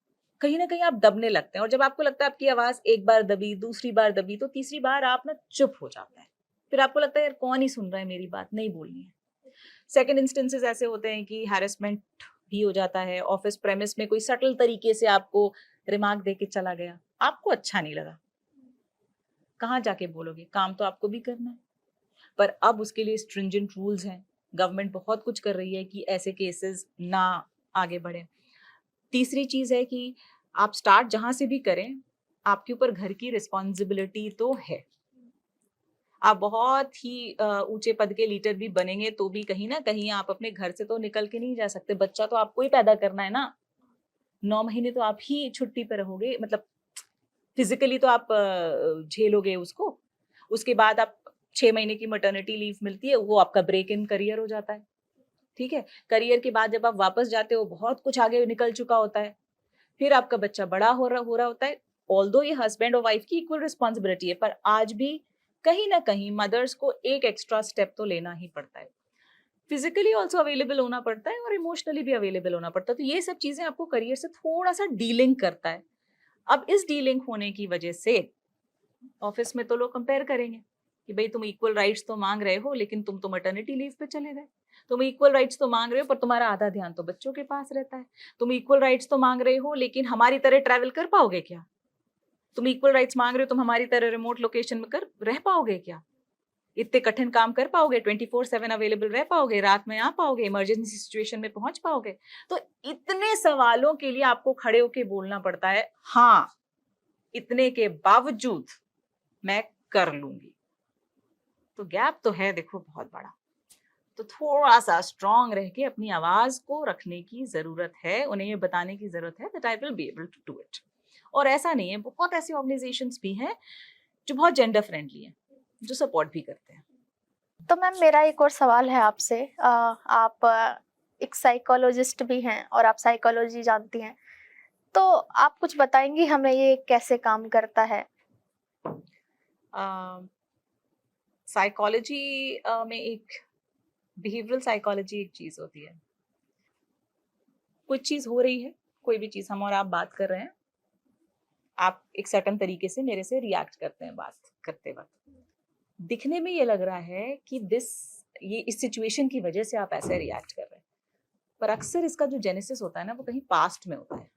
कहीं ना कहीं आप दबने लगते हैं. और जब आपको लगता है आपकी आवाज एक बार दबी, दूसरी बार दबी, तो तीसरी बार आप ना चुप हो जाते हैं. फिर आपको लगता है यार कौन ही सुन रहा है मेरी बात, नहीं बोलनी है. सेकंड इंस्टेंसेस ऐसे होते हैं कि हैरेसमेंट भी हो जाता है. ऑफिस प्रेमिस में कोई सटल तरीके से आपको रिमार्क दे के चला गया, आपको अच्छा नहीं लगा. कहाँ जाके बोलोगे, काम तो आपको भी करना है. पर अब उसके लिए स्ट्रिंजेंट रूल्स हैं. गवर्नमेंट बहुत कुछ कर रही है कि ऐसे केसेस ना आगे बढ़े. तीसरी चीज है कि आप स्टार्ट जहां से भी करें, आपके ऊपर घर की रिस्पॉन्सिबिलिटी तो है. आप बहुत ही ऊंचे पद के लीडर भी बनेंगे तो भी कहीं ना कहीं आप अपने घर से तो निकल के नहीं जा सकते. बच्चा तो आपको ही पैदा करना है ना. 9 महीने तो आप ही छुट्टी पे रहोगे, मतलब फिजिकली तो आप झेलोगे उसको. उसके बाद आप 6 महीने की मैटरनिटी लीव मिलती है, वो आपका ब्रेक इन करियर हो जाता है. ठीक है. करियर के बाद जब आप वापस जाते हो, बहुत कुछ आगे निकल चुका होता है. फिर आपका बच्चा बड़ा हो रहा होता है. ऑल्दो ये हस्बैंड और वाइफ की इक्वल रिस्पॉन्सिबिलिटी है, पर आज भी कहीं ना कहीं मदर्स को एक एक्स्ट्रा स्टेप तो लेना ही पड़ता है. फिजिकली ऑल्सो अवेलेबल होना पड़ता है और इमोशनली भी अवेलेबल होना पड़ता है. तो ये सब चीजें आपको करियर से थोड़ा सा डीलिंक करता है. अब इस डीलिंक होने की वजह से ऑफिस में तो लोग कंपेयर करेंगे कि भाई तुम इक्वल राइट्स तो मांग रहे हो, लेकिन तुम तो मैटरनिटी लीव पे चले गए. तुम इक्वल राइट्स तो मांग रहे हो, पर तुम्हारा आधा ध्यान तो बच्चों के पास रहता है. तुम इक्वल राइट्स तो मांग रहे हो, लेकिन हमारी तरह ट्रैवल कर पाओगे क्या. तुम इक्वल राइट्स मांग रहे हो, तुम हमारी तरह रिमोट लोकेशन में कर रह पाओगे क्या. इतने कठिन काम कर पाओगे, 24/7 अवेलेबल रह पाओगे, रात में आ पाओगे, इमरजेंसी सिचुएशन में पहुंच पाओगे. तो इतने सवालों के लिए आपको खड़े होके बोलना पड़ता है, हाँ इतने के बावजूद मैं कर लूंगी. तो गैप तो है देखो बहुत बड़ा. तो थोड़ा सा स्ट्रांग रह के अपनी आवाज को रखने की जरूरत है. उन्हें ये बताने की जरूरत है that I will be able to do it. और ऐसा नहीं है, बहुत ऐसी ऑर्गेनाइजेशंस भी हैं जो बहुत जेंडर फ्रेंडली हैं, जो सपोर्ट भी करते हैं. तो मैम मेरा एक और सवाल है आपसे. आप एक साइकोलॉजिस्ट भी हैं और आप साइकोलॉजी जानती हैं, तो आप कुछ बताएंगी हमें ये कैसे काम करता है. साइकोलॉजी में एक बिहेवियरल साइकोलॉजी एक चीज होती है. कुछ चीज हो रही है, कोई भी चीज हम और आप बात कर रहे हैं, आप एक सर्टेन तरीके से मेरे से रिएक्ट करते हैं बात करते वक्त. दिखने में ये लग रहा है कि ये इस सिचुएशन की वजह से आप ऐसे रिएक्ट कर रहे हैं, पर अक्सर इसका जो जेनेसिस होता है ना, वो कहीं पास्ट में होता है.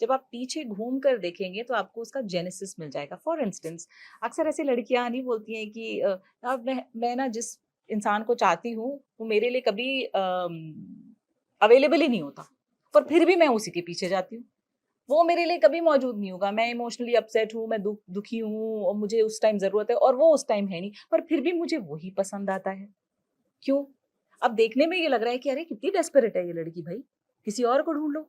जब आप पीछे घूम कर देखेंगे तो आपको उसका जेनेसिस मिल जाएगा. फॉर इंस्टेंस, अक्सर ऐसी लड़कियां नहीं बोलती हैं कि मैं ना जिस इंसान को चाहती हूँ वो मेरे लिए कभी अवेलेबल ही नहीं होता, पर फिर भी मैं उसी के पीछे जाती हूँ. वो मेरे लिए कभी मौजूद नहीं होगा, मैं इमोशनली अपसेट हूँ, मैं दुखी हूँ और मुझे उस टाइम जरूरत है, और वो उस टाइम है नहीं, पर फिर भी मुझे वही पसंद आता है. क्यों? अब देखने में ये लग रहा है कि अरे कितनी डेस्परेट है ये लड़की, भाई किसी और को ढूंढ लो.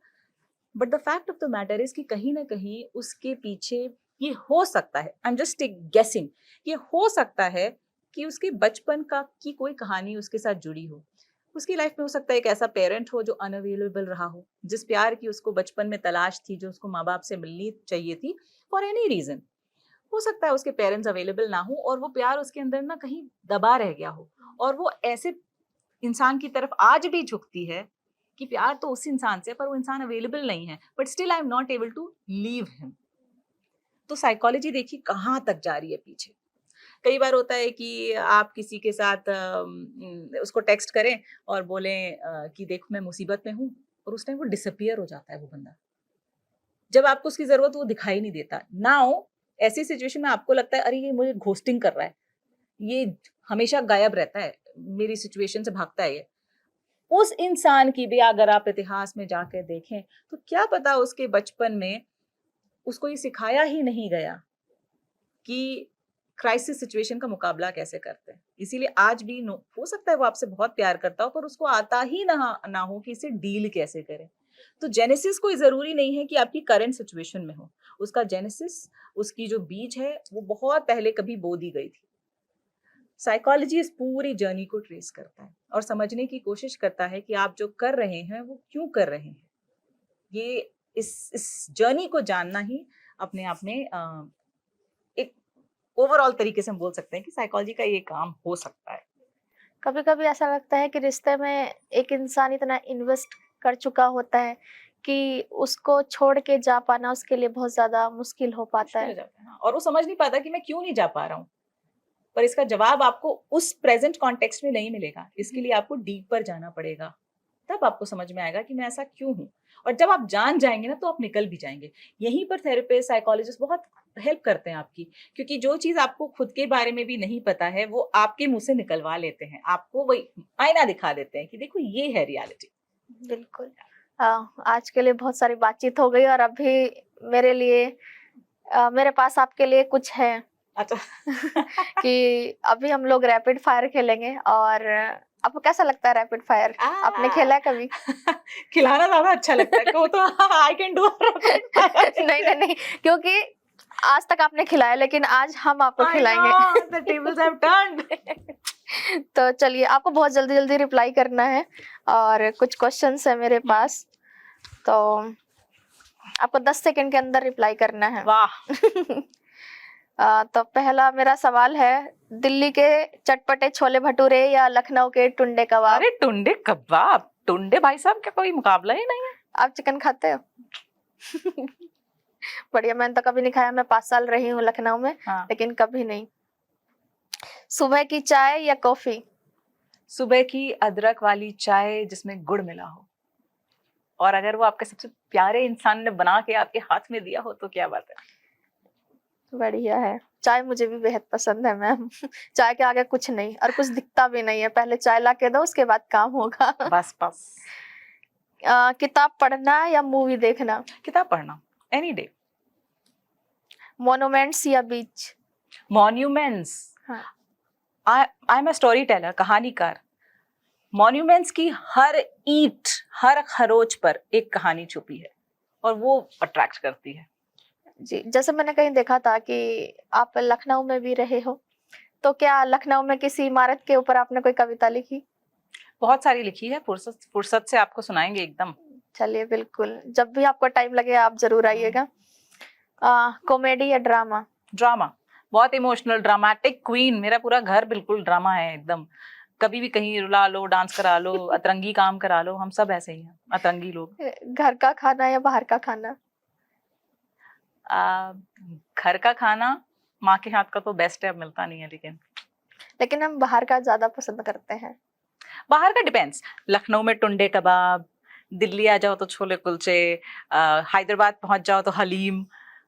But the fact of the matter is कि कहीं ना कहीं उसके पीछे ये हो सकता है, आई एम जस्ट गेसिंग, ये हो सकता है कि उसके बचपन की कोई कहानी उसके साथ जुड़ी हो. उसकी लाइफ में हो सकता है एक ऐसा पेरेंट हो जो अनअवेलेबल रहा हो, जिस प्यार की उसको बचपन में तलाश थी, जो उसको माँ बाप से मिलनी चाहिए थी, फॉर एनी रीजन. हो सकता है उसके पेरेंट्स अवेलेबल ना हो और वो प्यार उसके अंदर ना कहीं दबा रह गया हो, और वो ऐसे इंसान की तरफ आज भी झुकती है कि प्यार तो उस इंसान से, पर वो इंसान अवेलेबल नहीं है, but still I am not able to leave him. तो साइकोलॉजी देखिए कहाँ तक जा रही है पीछे. कई बार होता है कि आप किसी के साथ उसको टेक्स्ट करें और बोलें कि देखो मैं मुसीबत में हूँ, और उस टाइम वो डिसअपियर हो जाता है वो बंदा. जब आपको उसकी जरूरत वो दिखाई नहीं देता. नाउ ऐसी सिचुएशन में आपको लगता है अरे ये मुझे घोस्टिंग कर रहा है, ये हमेशा गायब रहता है, मेरी सिचुएशन से भागता है. उस इंसान की भी अगर आप इतिहास में जाकर देखें तो क्या पता उसके बचपन में उसको ये सिखाया ही नहीं गया कि क्राइसिस सिचुएशन का मुकाबला कैसे करते हैं। इसीलिए आज भी हो सकता है वो आपसे बहुत प्यार करता हो पर उसको आता ही ना हो कि इसे डील कैसे करें। तो जेनेसिस कोई जरूरी नहीं है कि आपकी करंट सिचुएशन में हो, उसका जेनेसिस, उसकी जो बीज है वो बहुत पहले कभी बो दी गई थी। साइकोलॉजी इस पूरी जर्नी को ट्रेस करता है और समझने की कोशिश करता है कि आप जो कर रहे हैं वो क्यों कर रहे हैं। ये इस जर्नी को जानना ही अपने आप में एक ओवरऑल तरीके से हम बोल सकते हैं कि साइकोलॉजी का ये काम हो सकता है। कभी कभी ऐसा लगता है कि रिश्ते में एक इंसान इतना इन्वेस्ट कर चुका होता है कि उसको छोड़ के जा पाना उसके लिए बहुत ज्यादा मुश्किल हो पाता मुश्किल हो है। जाता है, हाँ। और वो समझ नहीं पाता कि मैं क्यों नहीं जा पा रहा हूँ। पर इसका जवाब आपको उस प्रेजेंट कॉन्टेक्स्ट में नहीं मिलेगा। इसके लिए आपको डीप पर जाना पड़ेगा, तब आपको समझ में आएगा कि मैं ऐसा क्यों हूँ। और जब आप जान जाएंगे ना तो आप निकल भी जाएंगे। यहीं पर थेरेपिस्ट, साइकोलॉजिस्ट बहुत हेल्प करते हैं आपकी, क्योंकि जो चीज आपको खुद के बारे में भी नहीं पता है वो आपके मुंह से निकलवा लेते हैं, आपको वही आईना दिखा देते हैं कि देखो ये है रियलिटी। बिल्कुल। आज के लिए बहुत सारी बातचीत हो गई और अभी मेरे लिए मेरे पास आपके लिए कुछ है अच्छा। कि अभी हम लोग रैपिड फायर खेलेंगे। और आपको कैसा लगता है रैपिड फायर? आपने खेला है कभी? खिलाना ज्यादा अच्छा लगता है, वो तो आई कैन डू। नहीं नहीं नहीं, क्योंकि आज तक आपने खिलाया लेकिन आज हम आपको खिलाएंगे। The tables have turned. तो चलिए, आपको बहुत जल्दी जल्दी रिप्लाई करना है और कुछ क्वेश्चंस है मेरे पास, तो आपको 10 सेकंड के अंदर रिप्लाई करना है। वाह। तो पहला मेरा सवाल है, दिल्ली के चटपटे छोले भटूरे या लखनऊ के टुंडे कबाब? अरे टुंडे कबाब, टुंडे भाई साहब क्या कोई मुकाबला ही नहीं है। आप चिकन खाते हो? बढ़िया, मैंने तो कभी नहीं खाया। मैं 5 साल रही हूँ लखनऊ में, हाँ। लेकिन कभी नहीं। सुबह की चाय या कॉफी? सुबह की अदरक वाली चाय जिसमें गुड़ मिला हो, और अगर वो आपके सबसे प्यारे इंसान ने बना के आपके हाथ में दिया हो तो क्या बात है। बढ़िया है। चाय मुझे भी बेहद पसंद है मैम। चाय के आगे कुछ नहीं और कुछ दिखता भी नहीं है। पहले चाय ला के दो, उसके बाद काम होगा। बस बस। किताब पढ़ना या मूवी देखना? किताब पढ़ना, एनी डे। मॉन्यूमेंट्स या बीच? मॉन्यूमेंट्स। हाँ। आई एम अ स्टोरी टेलर, कहानीकार। मॉन्यूमेंट्स की हर ईंट, हर खरोच पर एक कहानी छुपी है और वो अट्रैक्ट करती है। जी, जैसे मैंने कहीं देखा था कि आप लखनऊ में भी रहे हो, तो क्या लखनऊ में किसी इमारत के ऊपर आपने कोई कविता लिखी? बहुत सारी लिखी है, फुर्सत से आपको सुनाएंगे एकदम। चलिए, बिल्कुल, जब भी आपको टाइम लगे आप जरूर आइएगा। कॉमेडी या ड्रामा? ड्रामा। बहुत इमोशनल, ड्रामेटिक क्वीन। मेरा पूरा घर बिल्कुल ड्रामा है एकदम। कभी भी कहीं रुला लो, डांस करा लो, अतरंगी काम करा लो, हम सब ऐसे ही हैं, अतरंगी लोग। घर का खाना या बाहर का खाना? घर का खाना माँ के हाथ का तो बेस्ट है, अब मिलता नहीं है, लेकिन हम बाहर का ज्यादा पसंद करते हैं। बाहर का डिपेंड्स। लखनऊ में टुंडे कबाब, दिल्ली आ जाओ तो छोले कुलचे, हैदराबाद पहुंच जाओ तो हलीम।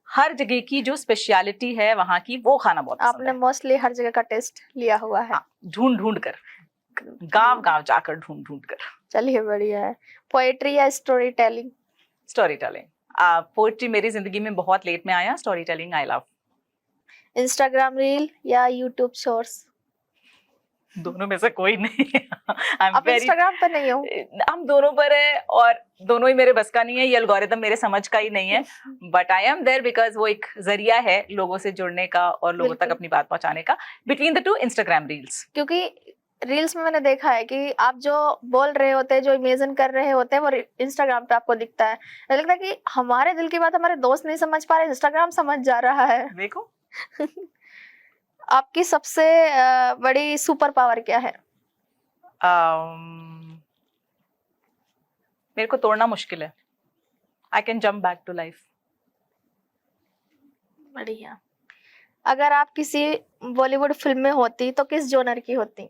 हर जगह की जो स्पेशलिटी है वहाँ की, वो खाना बहुत पसंद आपने है। मोस्टली हर जगह का टेस्ट लिया हुआ है। हाँ, ढूंढ ढूंढ कर, गांव गांव जाकर ढूंढ ढूंढ कर। चलिए, बढ़िया है। पोएट्री या story telling? Story telling. Poetry मेरी जिंदगी में बहुत लेट में आया, story telling I love. Instagram reel या यूट्यूब शॉर्ट्स? दोनों में से कोई नहीं। आप इंस्टाग्राम पर नहीं हो? हम दोनों पर है और दोनों ही मेरे बस का नहीं है, ये एल्गोरिदम मेरे समझ का ही नहीं है। But I am there because वो एक जरिया है लोगों से जुड़ने का और लोगों तक अपनी बात पहुंचाने का। Between the two, Instagram reels. क्योंकि रील्स में मैंने देखा है कि आप जो बोल रहे होते हैं, जो इमेजिन कर रहे होते हैं, वो इंस्टाग्राम पे आपको दिखता है। लगता है कि हमारे दिल की बात हमारे दोस्त नहीं समझ पा रहे, इंस्टाग्राम समझ जा रहा है। देखो। आपकी सबसे बड़ी सुपर पावर क्या है? मेरे को तोड़ना मुश्किल है। I can jump back to life. बढ़िया। अगर आप किसी बॉलीवुड फिल्म में होती तो किस जॉनर की होती?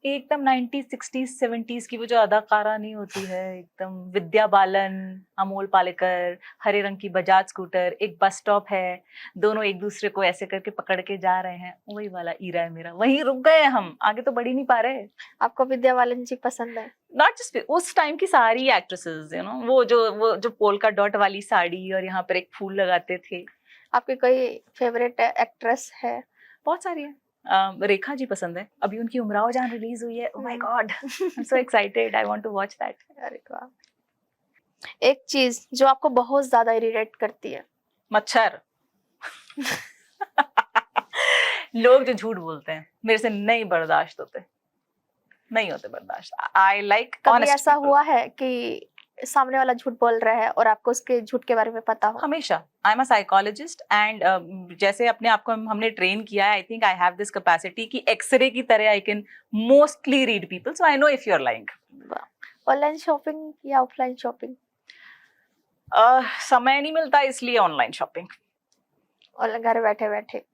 एकदम 90s 60s 70s की वो जो अदाकारा नहीं होती है, एकदम विद्या बालन, अमोल पालेकर, हरे रंग की बजाज स्कूटर, एक बस स्टॉप है, दोनों एक दूसरे को ऐसे करके पकड़ के जा रहे हैं, वही वाला ईरा है मेरा। वहीं रुक गए हम, आगे तो बढ़ ही नहीं पा रहे। आपको विद्या बालन जी पसंद है? नॉट जस्ट उस टाइम की सारी एक्ट्रेसेस, वो जो पोल का डॉट वाली साड़ी और यहाँ पर एक फूल लगाते थे। आपकी कोई फेवरेट एक्ट्रेस है? बहुत सारी है। रेखा जी पसंद है, अभी उनकी उमराव जान रिलीज हुई है, oh my god, I am so excited, I want to watch that. अरे वाह! एक चीज जो आपको बहुत ज्यादा इरिटेट करती है? मच्छर। लोग जो झूठ बोलते हैं मेरे से नहीं बर्दाश्त होते, नहीं होते बर्दाश्त। आई लाइक कभी ऑनेस्ट ऐसा पीपल। हुआ है कि सामने वाला झूठ बोल रहा है और आपको उसके झूठ के बारे में पता हो? हमेशा। I am a psychologist and जैसे अपने आप को हमने ट्रेन किया है, I think I have this capacity कि एक्सरे की तरह I can mostly read people, so I know if you are lying. Online shopping या ऑफलाइन शॉपिंग? समय नहीं मिलता इसलिए ऑनलाइन शॉपिंग। और घर बैठे बैठे?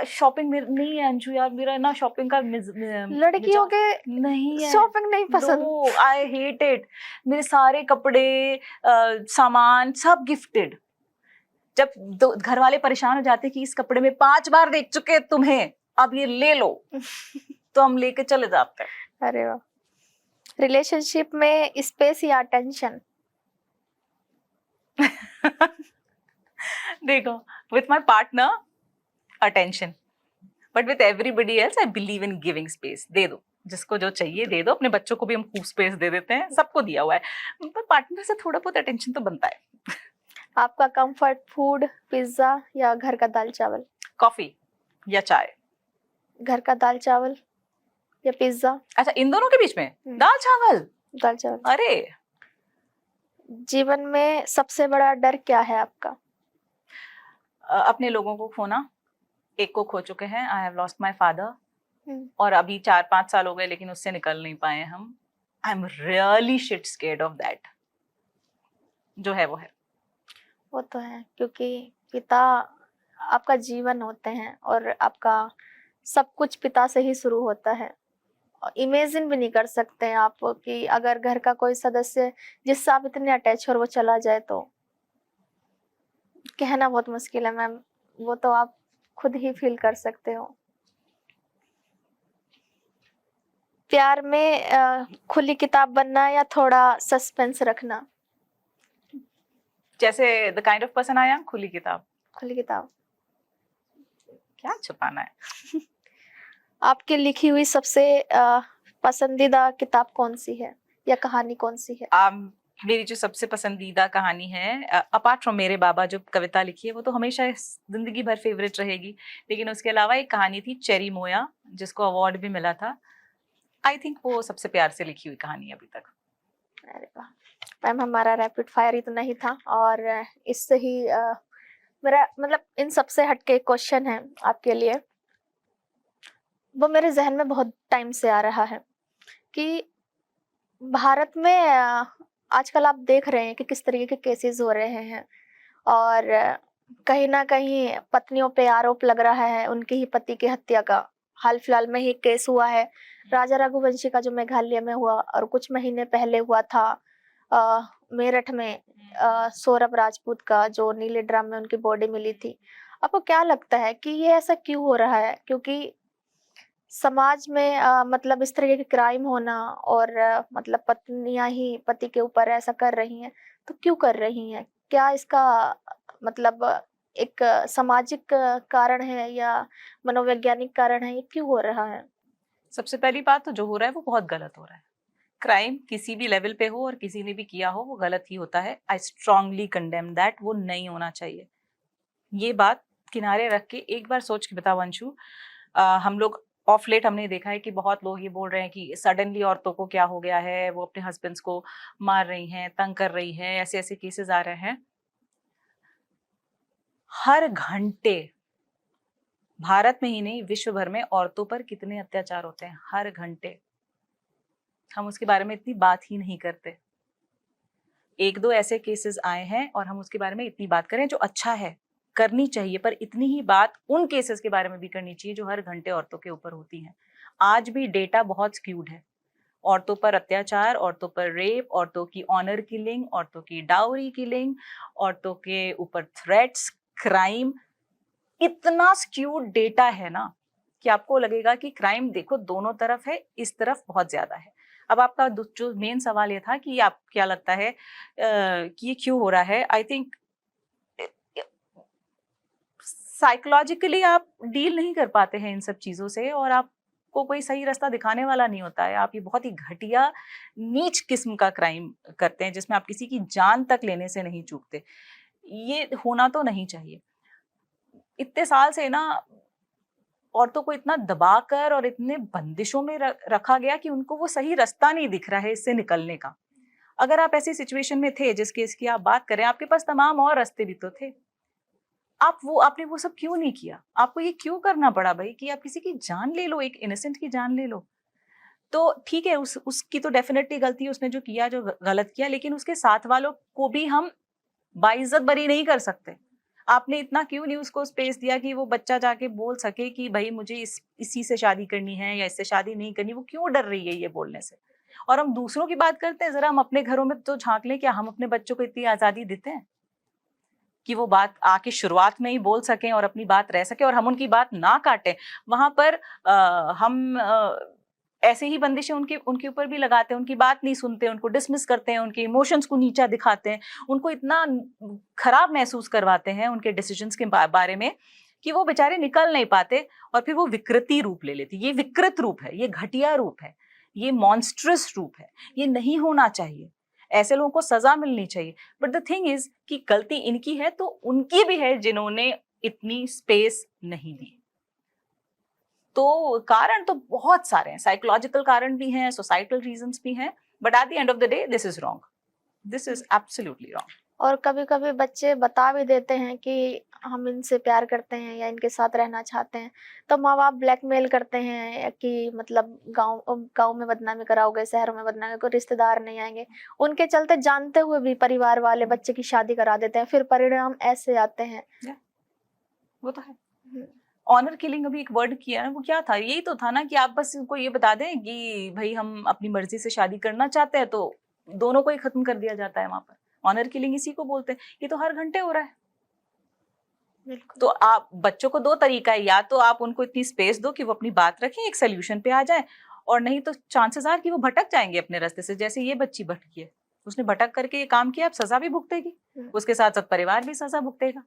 शॉपिंग नहीं है अंशु यार, मेरा ना शॉपिंग का लड़कियों के नहीं है। शॉपिंग नहीं पसंद? No, I hate it. मेरे सारे कपड़े सामान सब गिफ्टेड। जब घर वाले परेशान हो जाते कि इस कपड़े में 5 बार देख चुके हैं तुम्हें, अब ये ले लो, तो हम लेके चले जाते हैं। अरे वाह! रिलेशनशिप में स्पेस या अटेंशन? देखो, with my partner attention, but with everybody else I believe in giving space. दे दो, जिसको जो चाहिए दे दो। अपने बच्चों को भी हम खूब स्पेस दे देते हैं, सबको दिया हुआ है, पर पार्टनर से थोड़ा बहुत अटेंशन तो बनता है। आपका कंफर्ट फूड पिज्जा या घर का दाल चावल? कॉफी या चाय? घर का दाल चावल या पिज्जा? अच्छा, इन दोनों के बीच में दाल चावल। दाल चावल। अरे, जीवन में सबसे बड़ा डर क्या है आपका? अपने लोगों को खोना। एक को खो चुके हैं, I have lost my father, और अभी 4-5 साल हो गए लेकिन उससे निकल नहीं पाए हम। I am really shit scared of that. जो है वो है। वो तो है, क्योंकि पिता आपका जीवन होते हैं और आपका सब कुछ पिता से ही शुरू होता है। इमेजिन भी नहीं कर सकते हैं आप कि अगर घर का कोई सदस्य जिससे आप इतने अटैच हो और वो चला जाए, तो कहना बहुत मुश्किल है मैम, वो तो आप खुद ही फील कर सकते हो। प्यार में खुली किताब बनना या थोड़ा सस्पेंस रखना? जैसे the kind of person I am, खुली किताब। खुली किताब। क्या छुपाना है। आपकी लिखी हुई सबसे पसंदीदा किताब कौन सी है या कहानी कौन सी है? मेरी जो सबसे पसंदीदा कहानी है, अपार्ट फ्रॉम मेरे बाबा जो कविता लिखी है, वो तो हमेशा जिंदगी भर फेवरेट रहेगी, लेकिन उसके अलावा एक कहानी थी चेरी मोया, जिसको अवार्ड भी मिला था। आई थिंक वो सबसे प्यार से लिखी हुई कहानी है अभी तक। अरे वाह मैम, हमारा रैपिड फायर ही तो नहीं था, और इससे ही मेरा मतलब इन सबसे हटके एक क्वेश्चन है आपके लिए, वो मेरे जहन में बहुत टाइम से आ रहा है कि भारत में आजकल आप देख रहे हैं कि किस तरीके के केसेस हो रहे हैं, और कहीं ना कहीं पत्नियों पे आरोप लग रहा है उनके ही पति की हत्या का। हाल फिलहाल में ही केस हुआ है राजा रघुवंशी का, जो मेघालय में हुआ, और कुछ महीने पहले हुआ था मेरठ में सौरभ राजपूत का, जो नीले ड्रम में उनकी बॉडी मिली थी। आपको क्या लगता है कि ये ऐसा क्यों हो रहा है? क्योंकि समाज में मतलब इस तरीके के क्राइम होना, और मतलब पत्नियां ही पति के ऊपर ऐसा कर रही हैं, तो क्यों कर रही हैं? क्या इसका मतलब एक सामाजिक कारण है या मनोवैज्ञानिक कारण है? ये क्यों हो रहा है? सबसे पहली बात तो जो हो रहा है वो बहुत गलत हो रहा है। क्राइम किसी भी लेवल पे हो और किसी ने भी किया हो, वो गलत ही होता है। I strongly condemn that. वो नहीं होना चाहिए। ये बात किनारे रख के एक बार सोच के बताओ अंशु, हम लोग ऑफ लेट हमने देखा है कि बहुत लोग ये बोल रहे हैं कि सडनली औरतों को क्या हो गया है, वो अपने हस्बैंड्स को मार रही हैं, तंग कर रही हैं, ऐसे ऐसे केसेस आ रहे हैं। हर घंटे भारत में ही नहीं, विश्व भर में औरतों पर कितने अत्याचार होते हैं हर घंटे। हम उसके बारे में इतनी बात ही नहीं करते। 1-2 ऐसे केसेस आए हैं और हम उसके बारे में इतनी बात करें, जो अच्छा है, करनी चाहिए, पर इतनी ही बात उन केसेस के बारे में भी करनी चाहिए जो हर घंटे औरतों के ऊपर होती हैं। आज भी डेटा बहुत स्क्यूड है। औरतों पर अत्याचार, औरतों पर रेप, औरतों की ऑनर किलिंग, औरतों की डाउरी किलिंग, औरतों के ऊपर थ्रेट्स, क्राइम, इतना स्क्यूड डेटा है ना कि आपको लगेगा कि क्राइम देखो दोनों तरफ है, इस तरफ बहुत ज्यादा है। अब आपका जो मेन सवाल ये था कि आप क्या लगता है कि ये क्यों हो रहा है। आई थिंक साइकोलॉजिकली आप डील नहीं कर पाते हैं इन सब चीजों से, और आपको कोई सही रास्ता दिखाने वाला नहीं होता है। आप ये बहुत ही घटिया नीच किस्म का क्राइम करते हैं जिसमें आप किसी की जान तक लेने से नहीं चूकते। ये होना तो नहीं चाहिए। इतने साल से ना औरतों को इतना दबाकर और इतने बंदिशों में रखा गया कि उनको वो सही रास्ता नहीं दिख रहा है इससे निकलने का। अगर आप ऐसी सिचुएशन में थे जिस केस की आप बात करें, आपके पास तमाम और रास्ते भी तो थे। आपने वो सब क्यों नहीं किया? आपको ये क्यों करना पड़ा भाई कि आप किसी की जान ले लो, एक इनोसेंट की जान ले लो? तो ठीक है, उसकी तो डेफिनेटली गलती है, उसने जो किया, जो गलत किया, लेकिन उसके साथ वालों को भी हम बाइज्जत बरी नहीं कर सकते। आपने इतना क्यों नहीं उसको स्पेस दिया कि वो बच्चा जाके बोल सके कि भाई मुझे इसी से शादी करनी है या इससे शादी नहीं करनी? वो क्यों डर रही है ये बोलने से? और हम दूसरों की बात करते हैं, जरा हम अपने घरों में तो झांक लें। क्या हम अपने बच्चों को इतनी आजादी देते हैं कि वो बात आके शुरुआत में ही बोल सकें और अपनी बात रह सके और हम उनकी बात ना काटें? वहां पर हम ऐसे ही बंदिशें उनके ऊपर भी लगाते हैं, उनकी बात नहीं सुनते, उनको डिसमिस करते हैं, उनके इमोशंस को नीचा दिखाते हैं, उनको इतना खराब महसूस करवाते हैं उनके डिसीजंस के बारे में कि वो बेचारे निकल नहीं पाते, और फिर वो विकृति रूप ले लेती। ये विकृत रूप है, ये घटिया रूप है, ये मॉन्स्ट्रस रूप है, ये नहीं होना चाहिए। ऐसे लोगों को सजा मिलनी चाहिए। बट द थिंग इज कि गलती इनकी है तो उनकी भी है जिन्होंने इतनी स्पेस नहीं दी। तो कारण तो बहुत सारे हैं, साइकोलॉजिकल कारण भी हैं, सोसाइटल रीजंस भी हैं, but at the end of the day this is wrong, this is absolutely wrong. और कभी कभी बच्चे बता भी देते हैं कि हम इनसे प्यार करते हैं या इनके साथ रहना चाहते हैं, तो माँ बाप ब्लैकमेल करते हैं कि मतलब गांव में बदनामी कराओगे, शहरों में बदनामी, कोई रिश्तेदार नहीं आएंगे। उनके चलते जानते हुए भी परिवार वाले बच्चे की शादी करा देते हैं, फिर परिणाम ऐसे आते हैं। वो तो है। ऑनर किलिंग अभी एक वर्ड किया ना, वो क्या था? यही तो था ना कि आप बस उनको ये बता दें कि भाई हम अपनी मर्जी से शादी करना चाहते हैं, तो दोनों को ही खत्म कर दिया जाता है वहां पर। ऑनर किलिंग इसी को बोलते हैं। ये तो हर घंटे हो रहा है। तो आप बच्चों को दो तरीका है, या तो आप उनको इतनी स्पेस दो कि वो अपनी बात रखें, एक सोल्यूशन पे आ जाए, और नहीं तो चांसेस आर कि वो भटक जाएंगे अपने रास्ते से। जैसे ये बच्ची भटकी है, उसने भटक करके ये काम किया, अब सजा भी भुगतेगी, उसके साथ साथ परिवार भी सजा भुगतेगा।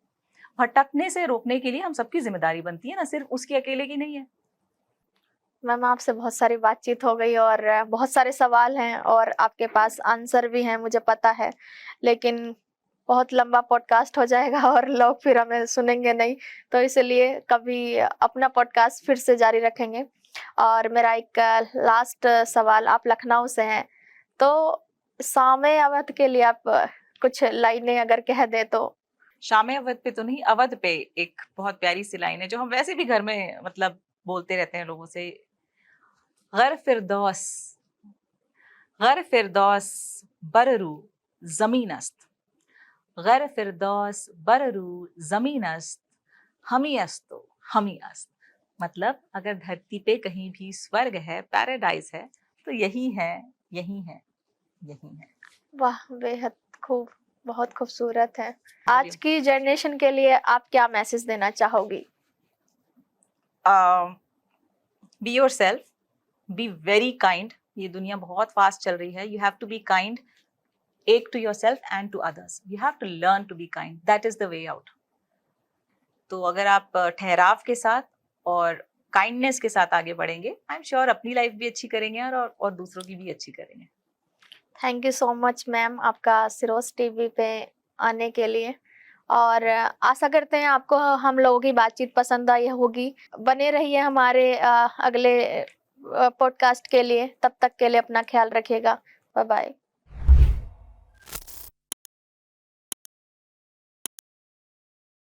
भटकने से रोकने के लिए हम सबकी जिम्मेदारी बनती है ना, सिर्फ उसकी अकेले की नहीं है। मैम, आपसे बहुत सारी बातचीत हो गई और बहुत सारे सवाल हैं और आपके पास आंसर भी हैं, मुझे पता है, लेकिन बहुत लंबा पॉडकास्ट हो जाएगा और लोग फिर हमें सुनेंगे नहीं, तो इसलिए कभी अपना पॉडकास्ट फिर से जारी रखेंगे। और मेरा एक लास्ट सवाल, आप लखनऊ से हैं, तो शामे अवध के लिए आप कुछ लाइनें अगर कह दे तो। शामे अवध पे तो नहीं, अवध पे एक बहुत प्यारी सी लाइन है जो हम वैसे भी घर में मतलब बोलते रहते हैं लोगों से। गर फिरदौस बररू जमीनस्त, गर फिरदौस बररू जमीनस्त, हमी अस्तो हमी अस्त। मतलब अगर धरती पे कहीं भी स्वर्ग है, पैराडाइज है, तो यही है, यही है, यही है। वाह, बेहद खूब, बहुत खूबसूरत है। आज की जनरेशन के लिए आप क्या मैसेज देना चाहोगी? Be yourself, be very kind. ये दुनिया बहुत फास्ट चल रही है, you have to be kind, एक to yourself and to others. You have to learn to be kind, that is the way out. तो अगर आप ठहराव के साथ और काइंडनेस के साथ आगे बढ़ेंगे, आई एम श्योर अपनी लाइफ भी अच्छी करेंगे और दूसरों की भी अच्छी करेंगे। Thank you so much ma'am, आपका सिरोस टीवी पे आने के लिए, और आशा करते हैं आपको हम लोगों की बातचीत पसंद आई होगी। बने रहिए हमारे अगले पॉडकास्ट के लिए, तब तक के लिए अपना ख्याल रखिएगा। Bye bye.